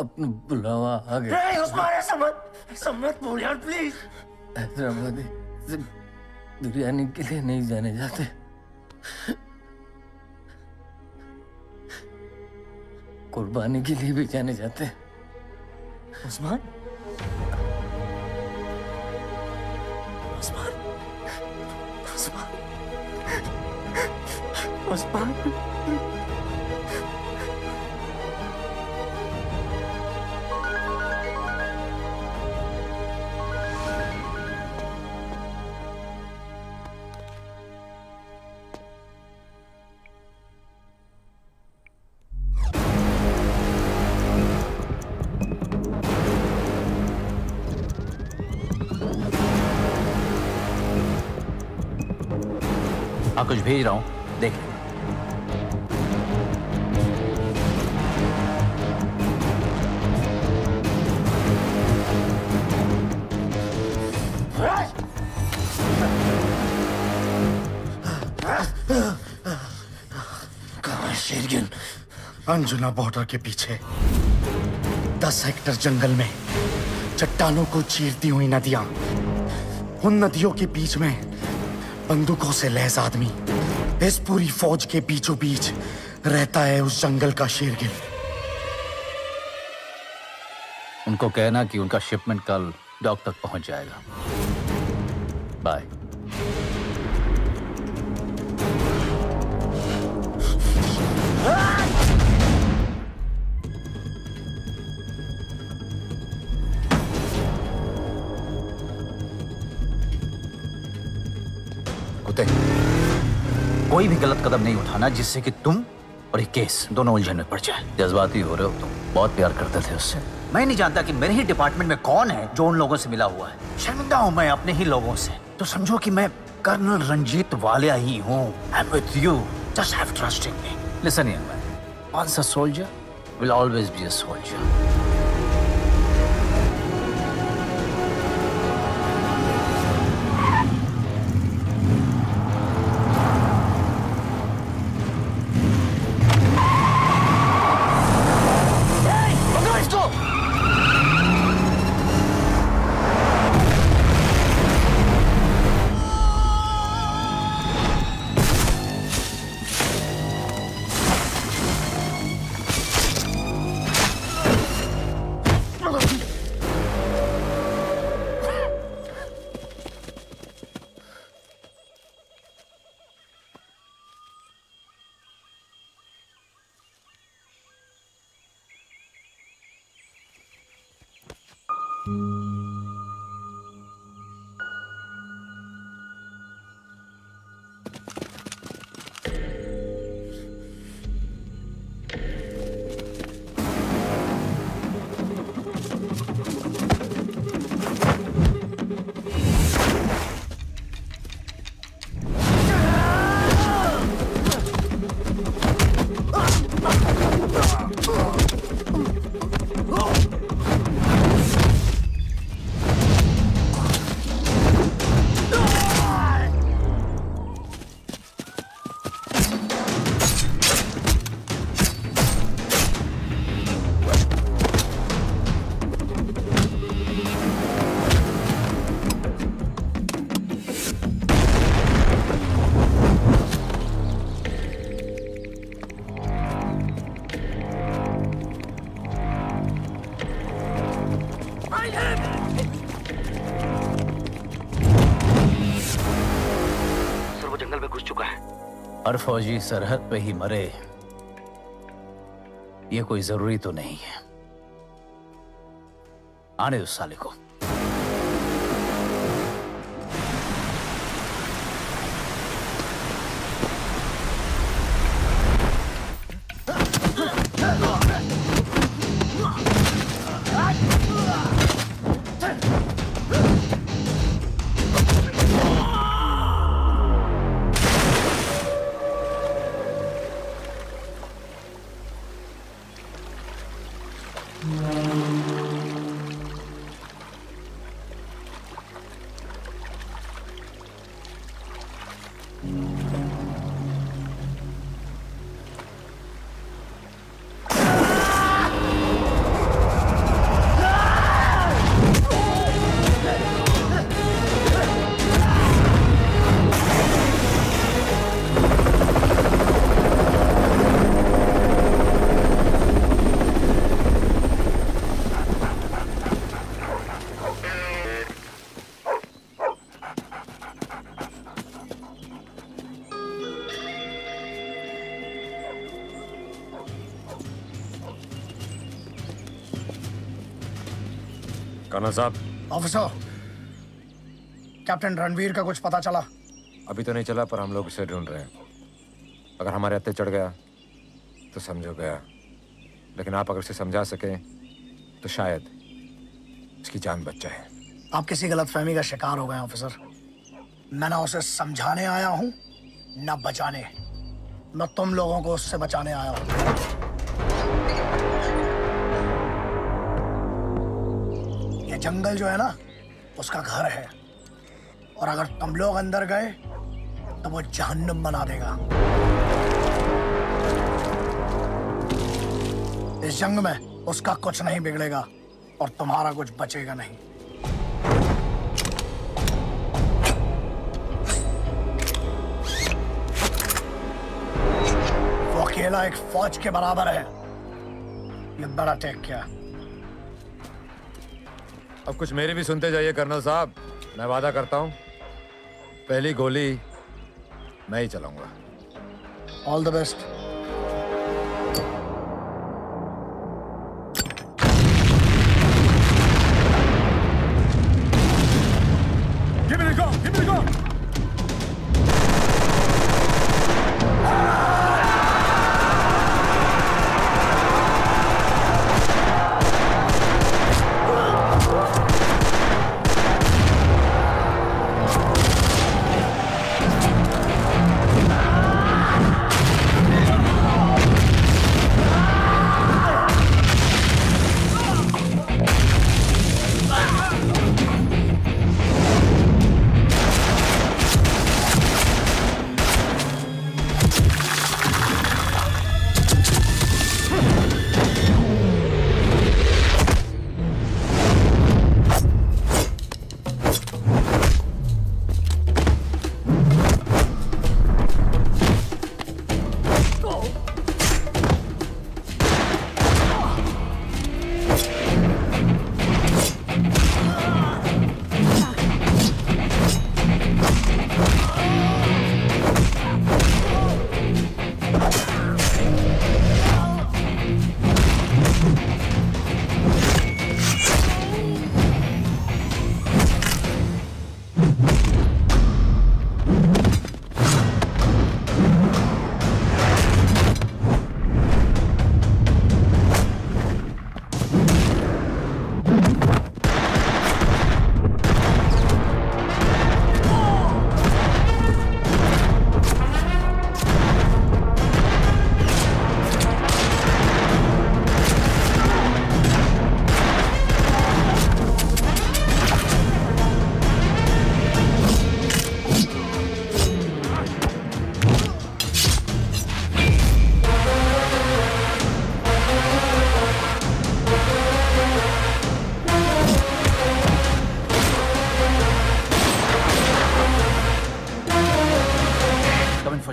अपना बुलावा आ गया। नहीं उस्मान, ऐसा मत बोल यार प्लीज। हैदराबादी सिर्फ बिरयानी के लिए नहीं जाने जाते, कुर्बानी के लिए भी जाने जाते। उस्मान, उस्मान, उस्मान, उस्मान। हाँ कुछ भेज रहा हूँ, देख ले। कहाँ है शेरगिल? अंजुना बॉर्डर के पीछे 10 हेक्टर जंगल में चट्टानों को चीरती हुई नदियां, उन नदियों के बीच में बंदूकों से लैस आदमी इस पूरी फौज के बीचों बीच रहता है उस जंगल का शेरगिल। उनको कहना कि उनका शिपमेंट कल डॉक तक पहुंच जाएगा। बाय। कुत्ते, कोई भी गलत कदम नहीं उठाना जिससे कि तुम और ये केस दोनों उलझन में पड़ जाए। जज्बाती हो रहे हो तुम, बहुत प्यार करते थे उससे। मैं नहीं जानता कि मेरे ही डिपार्टमेंट में कौन है जो उन लोगों से मिला हुआ है। शर्मिंदा हूं मैं अपने ही लोगों से। तो समझो कि मैं कर्नल रंजीत वालिया ही हूँ। I am with you, just have trust in me. Listen here man, once a soldier will always be a soldier. हर फौजी सरहद पे ही मरे, ये कोई जरूरी तो नहीं है। आने दो साले को। कर्नल साहब। ऑफिसर, कैप्टन रणवीर का कुछ पता चला? अभी तो नहीं चला, पर हम लोग इसे ढूंढ रहे हैं। अगर हमारे हत्थे चढ़ गया तो समझो गया, लेकिन आप अगर उसे समझा सके तो शायद उसकी जान बच जाए। आप किसी गलतफहमी का शिकार हो गए ऑफिसर। मैं ना उसे समझाने आया हूँ ना बचाने। मैं तुम लोगों को उससे बचाने आया हूँ। ये जंगल जो है ना, उसका घर है, और अगर तुम लोग अंदर गए तो वो जहन्नुम बना देगा। जंग में उसका कुछ नहीं बिगड़ेगा और तुम्हारा कुछ बचेगा नहीं। वो अकेला एक फौज के बराबर है। ये बड़ा टेक क्या? अब कुछ मेरी भी सुनते जाइए कर्नल साहब। मैं वादा करता हूं पहली गोली मैं ही चलाऊंगा। All the best. Give me the gun! Give me the gun!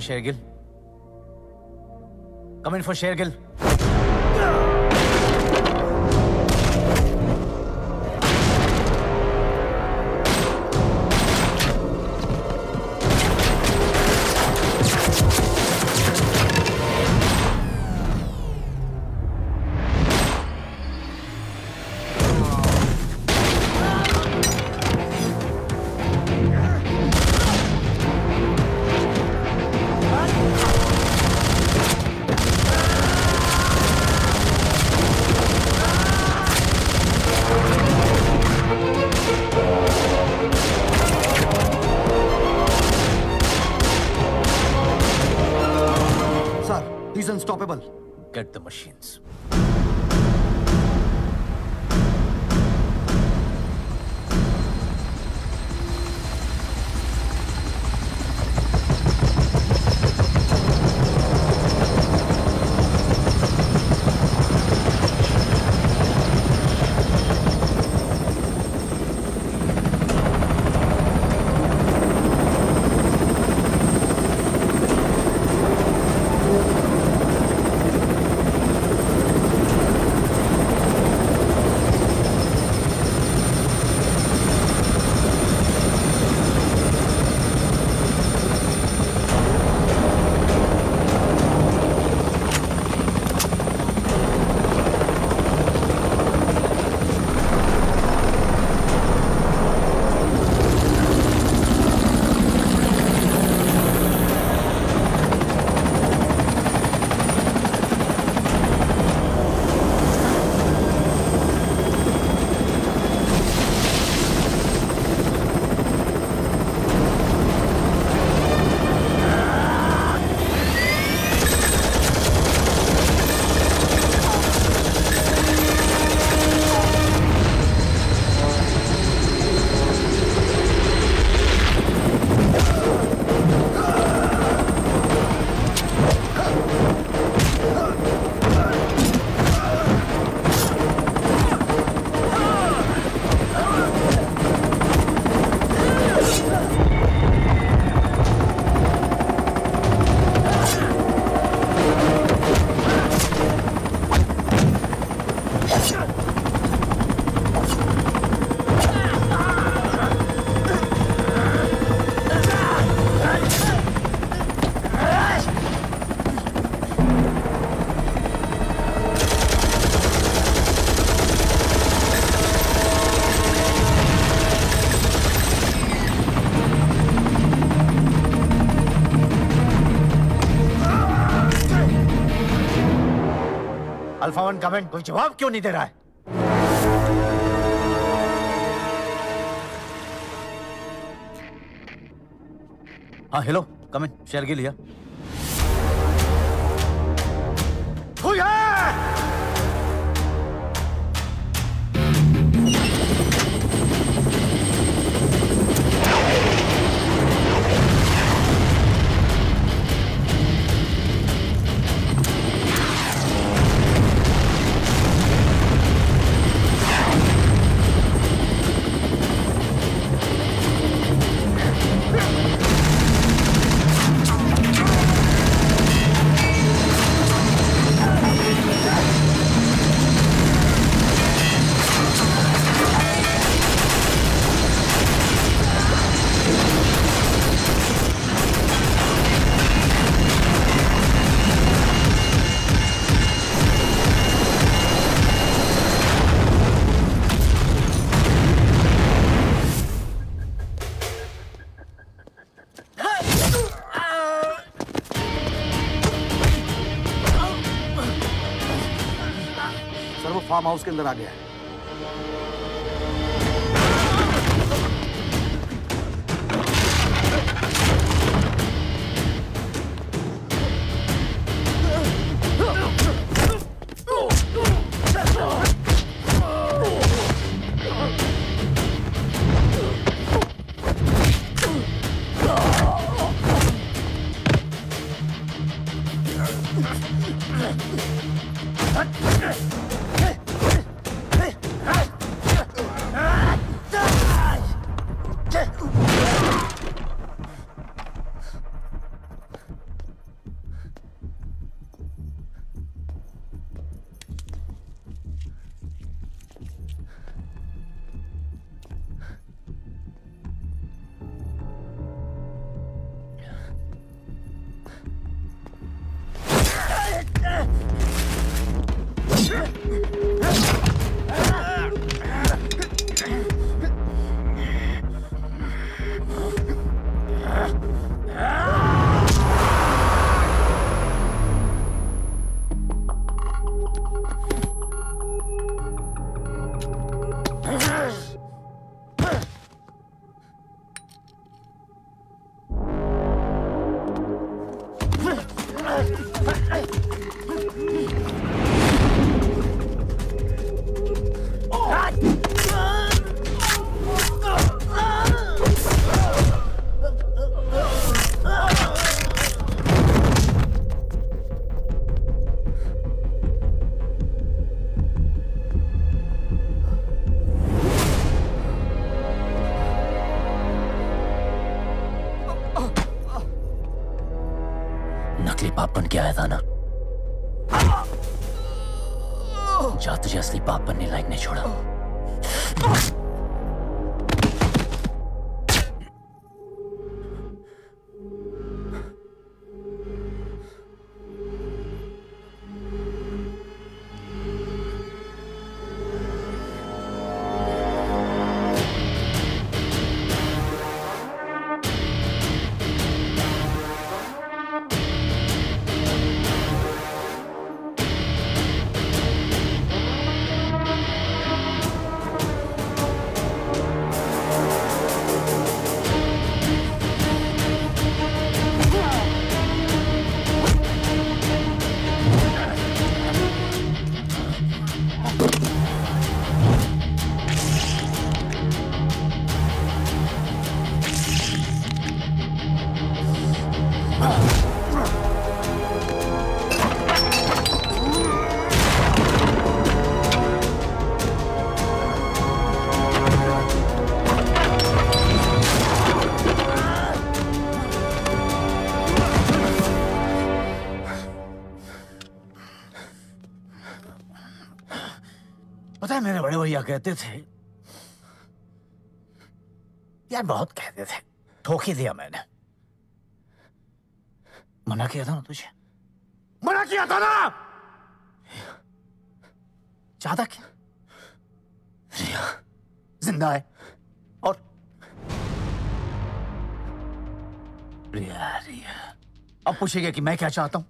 Shergill. Come in for Shergill. He's unstoppable. Get the machines. Alpha one comment कोई जवाब क्यों नहीं दे रहा है? हाँ हेलो, कमेंट शेरगिल लिया। फार्म हाउस के अंदर आ गया है। नकली बाप बन के आया था ना, जा तुझे असली बाप बनने लायक नहीं छोड़ा। पता है मेरे बड़े भैया कहते थे यार, बहुत कहते थे, ठोक ही दिया मैंने। मना किया था ना तुझे, मना किया था ना। चाहता क्या रिया जिंदा है और रिया अब पूछेगा कि मैं क्या चाहता हूं?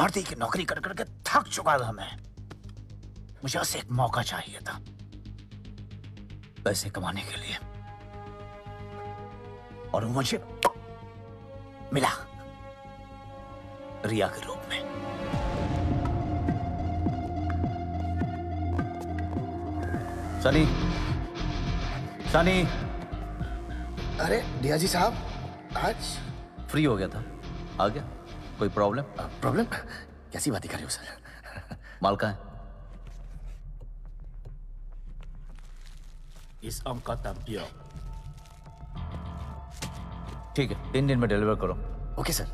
भारतीय की नौकरी कर करके थक चुका था मैं। मुझे बस एक मौका चाहिए था पैसे कमाने के लिए, और वो मुझे मिला रिया के रूप में। सनी, सनी। अरे रिया जी साहब आज फ्री हो गया था, आ गया। कोई प्रॉब्लम? प्रॉब्लम? कैसी बातें कर रहे हो सर? माल कहाँ है? इस अंक का तंबियो। ठीक है, 3 दिन में डिलीवर करो। Okay sir.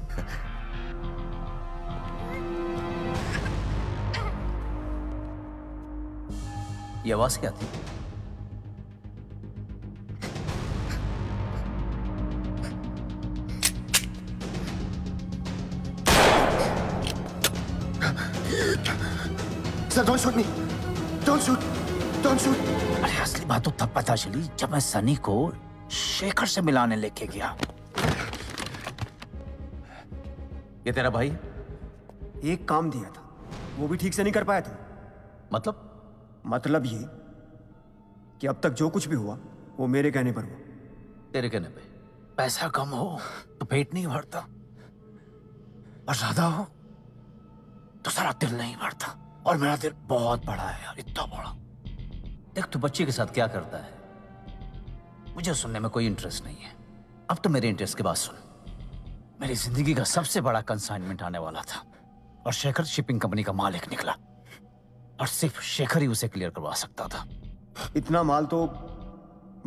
ये आवाज क्या थी? Sir don't shoot me, don't shoot, don't shoot. अरे असली बात तो तब पता चली जब मैं सनी को शेखर से मिलाने लेके गया। ये तेरा भाई? एक काम दिया था, वो भी ठीक से नहीं कर पाया था। मतलब ये कि अब तक जो कुछ भी हुआ वो मेरे कहने पर हुआ। तेरे कहने पे? पैसा कम हो तो पेट नहीं भरता, और ज्यादा हो तो सारा दिल नहीं भरता। और मेरा दिल बहुत बड़ा है यार, इतना बड़ा। देख तू बच्चे के साथ क्या करता है, मुझे सुनने में कोई इंटरेस्ट नहीं है। अब तो मेरे इंटरेस्ट की बात सुन। मेरी जिंदगी का सबसे बड़ा कंसाइनमेंट आने वाला था, और शेखर शिपिंग कंपनी का मालिक निकला, और सिर्फ शेखर ही उसे क्लियर करवा सकता था। इतना माल तो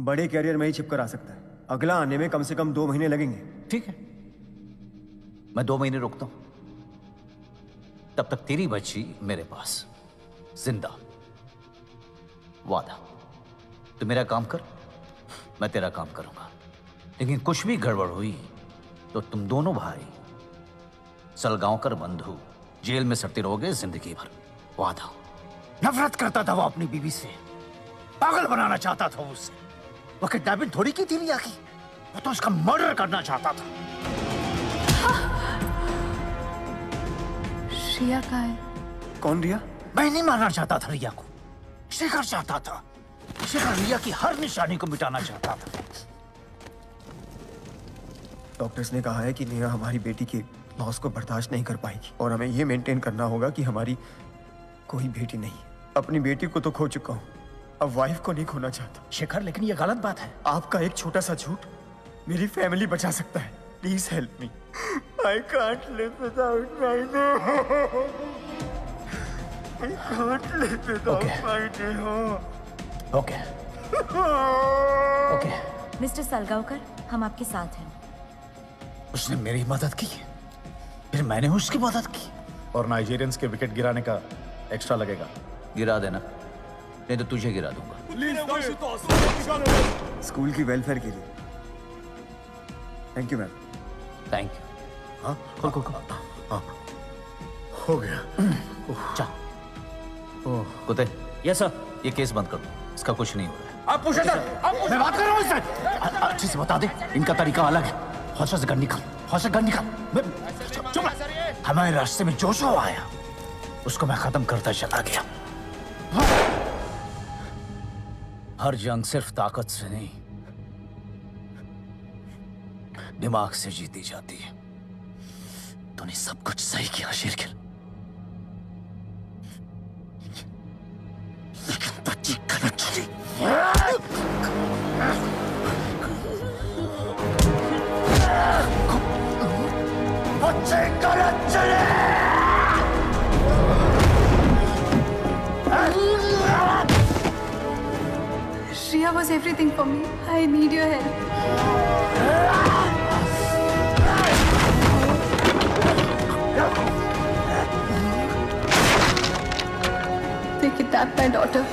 बड़े कैरियर में ही छिप कर आ सकता है, अगला आने में कम से कम 2 महीने लगेंगे। ठीक है, मैं 2 महीने रुकता हूं, तब तक तेरी बच्ची मेरे पास जिंदा। वादा, तू मेरा काम कर, मैं तेरा काम करूंगा। लेकिन कुछ भी गड़बड़ हुई तो तुम दोनों भाई सलगांवकर बंधु जेल में सड़ते रहोगे जिंदगी भर। वादा। नफरत करता था वो अपनी बीवी से, पागल बनाना चाहता था उससे। वो किडनैपिंग थोड़ी की थी रिया की, वो तो उसका मर्डर करना चाहता था। रिया कहाँ है? कौन रिया? मैं नहीं मारना चाहता था रिया को, शेखर चाहता था। शेखर रिया की हर निशानी को मिटाना चाहता था। डॉक्टर्स ने कहा है कि नेहा हमारी बेटी के लॉस को बर्दाश्त नहीं कर पाएगी, और हमें ये मेंटेन करना होगा कि हमारी कोई बेटी नहीं। अपनी बेटी को तो खो चुका हूँ, अब वाइफ को नहीं खोना चाहता। शेखर, लेकिन ये गलत बात है। आपका एक छोटा सा झूठ मेरी फैमिली बचा सकता है। Please help me. I can't live without my Neha. I can't live without my Neha. Okay okay. Mister Salgaonkar, हम आपके साथ हैं। उसने मेरी मदद की, फिर मैंने उसकी मदद की। और नाइजीरियंस के विकेट गिराने का एक्स्ट्रा लगेगा। गिरा देना, नहीं तो तुझे गिरा दूंगा। स्कूल की वेलफेयर के लिए। Thank you ma'am. Thank you. हाँ, खोल खोल खोल। हाँ, हो गया। चल। कुत्ते। Yes sir. ये केस बंद कर दो, इसका कुछ नहीं हो रहा है। आप पूछे सर, मैं बात कर रहा हूँ इससे। अच्छे से बता दे, इनका तरीका अलग है। हौसले से गन निकाल, हौसले से गन निकाल। चुप रह। हमारे रास्ते में जो जो आया उसको मैं खत्म करता चला गया। हर जंग सिर्फ ताकत से नहीं, दिमाग से जीती जाती है। तूने सब कुछ सही किया शेरगिल, लेकिन बच्ची गलत चली। बच्चे गलत चले। Shriya was everything for me. I need your help. They kidnapped my daughter.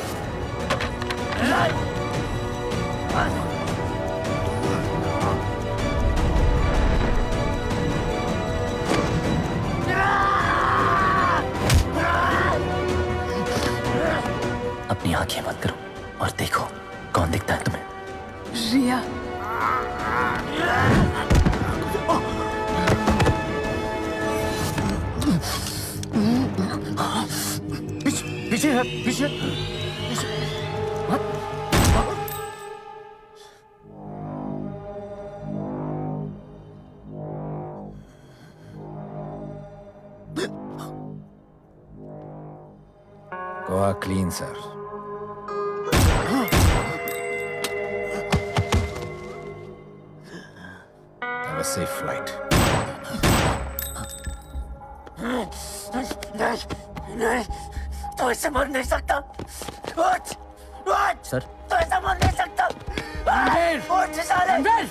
अपनी आंखें बंद करो और देखो कौन दिखता है तुम्हें। रिया। पीछे है, पीछे। Goa clean sir. Have a safe flight. नहीं, तो ऐसे मर नहीं सकता। उठ, उठ। सर। तो ऐसे मर नहीं सकता। उठ साले। नहीं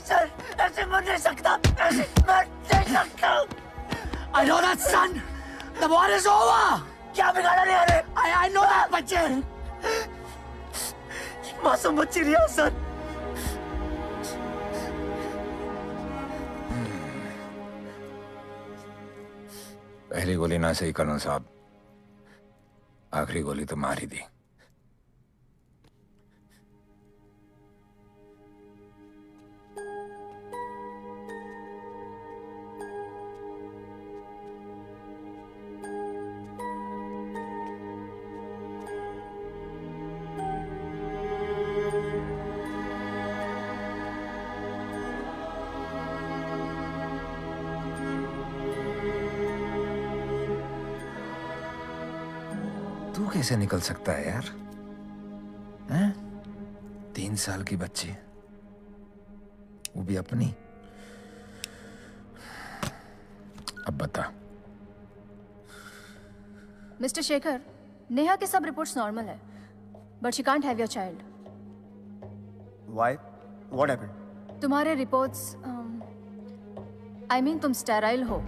सर, ऐसे मर नहीं सकता। ऐसे मर नहीं सकता। I know that, son. The war is over. क्या बिगाड़ा नहीं अरे? I know that, बच्चे। मासूम बच्ची रिया सर। पहली गोली ना सही कर्नल साहब, आखिरी गोली तो मार ही दी। तू कैसे निकल सकता है यार? हैं? 3 साल की बच्ची, वो भी अपनी। अब बता। मिस्टर शेखर, नेहा के सब रिपोर्ट्स नॉर्मल है, but she can't have your child. Why? What happened? तुम्हारे रिपोर्ट्स I mean तुम स्टेराइल हो।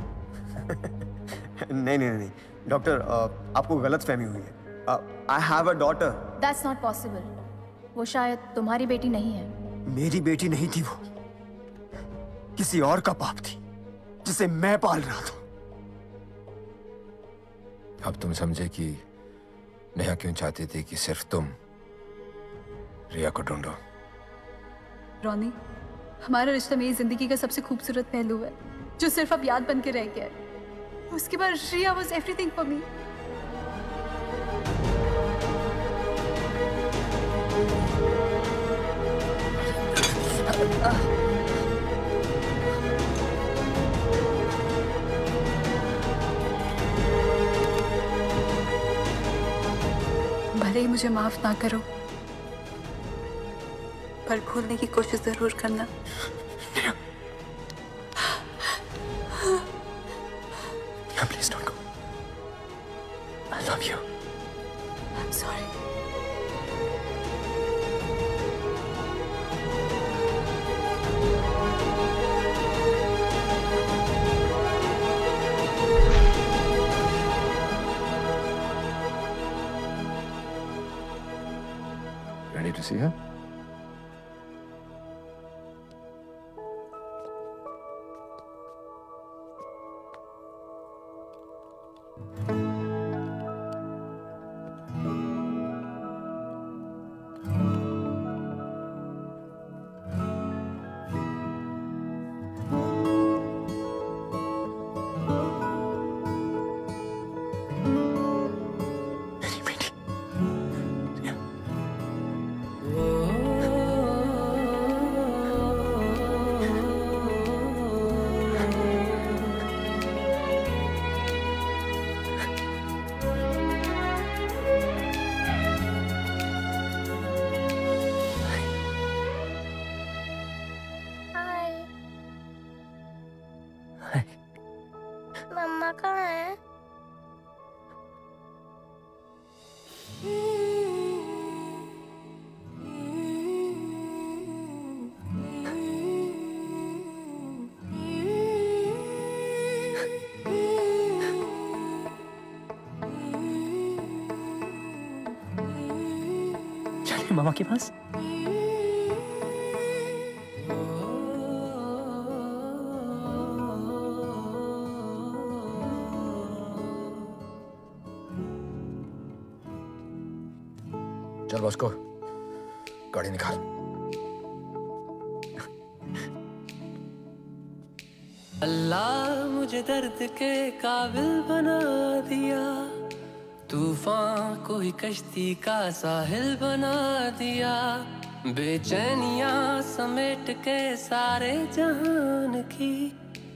नहीं डॉक्टर, आपको गलतफहमी हुई है। I have a daughter. That's not possible. वो शायद तुम्हारी बेटी नहीं है। मेरी बेटी नहीं थी वो, किसी और का पाप थी जिसे मैं पाल रहा था। अब तुम समझे कि नेहा क्यों चाहती थी कि सिर्फ तुम रिया को ढूंढो। रोनी, हमारे रिश्ते में ये जिंदगी का सबसे खूबसूरत पहलू है जो सिर्फ अब याद बन के रह गया है। उसके बाद रिया वाज एवरीथिंग फॉर मी। भले ही मुझे माफ ना करो, पर भूलने की कोशिश जरूर करना। Please don't go. I love you. I'm sorry. Ready to see her? मम्मा कहाँ है? चलिए मामा के पास। चल बॉस्को, गाड़ी निकाल। अल्लाह मुझे दर्द के काबिल बना दिया, तूफान को ही कश्ती का साहिल बना दिया, बेचैनियां समेट के सारे जहान की,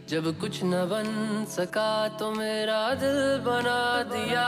जब कुछ न बन सका तो मेरा दिल बना दिया।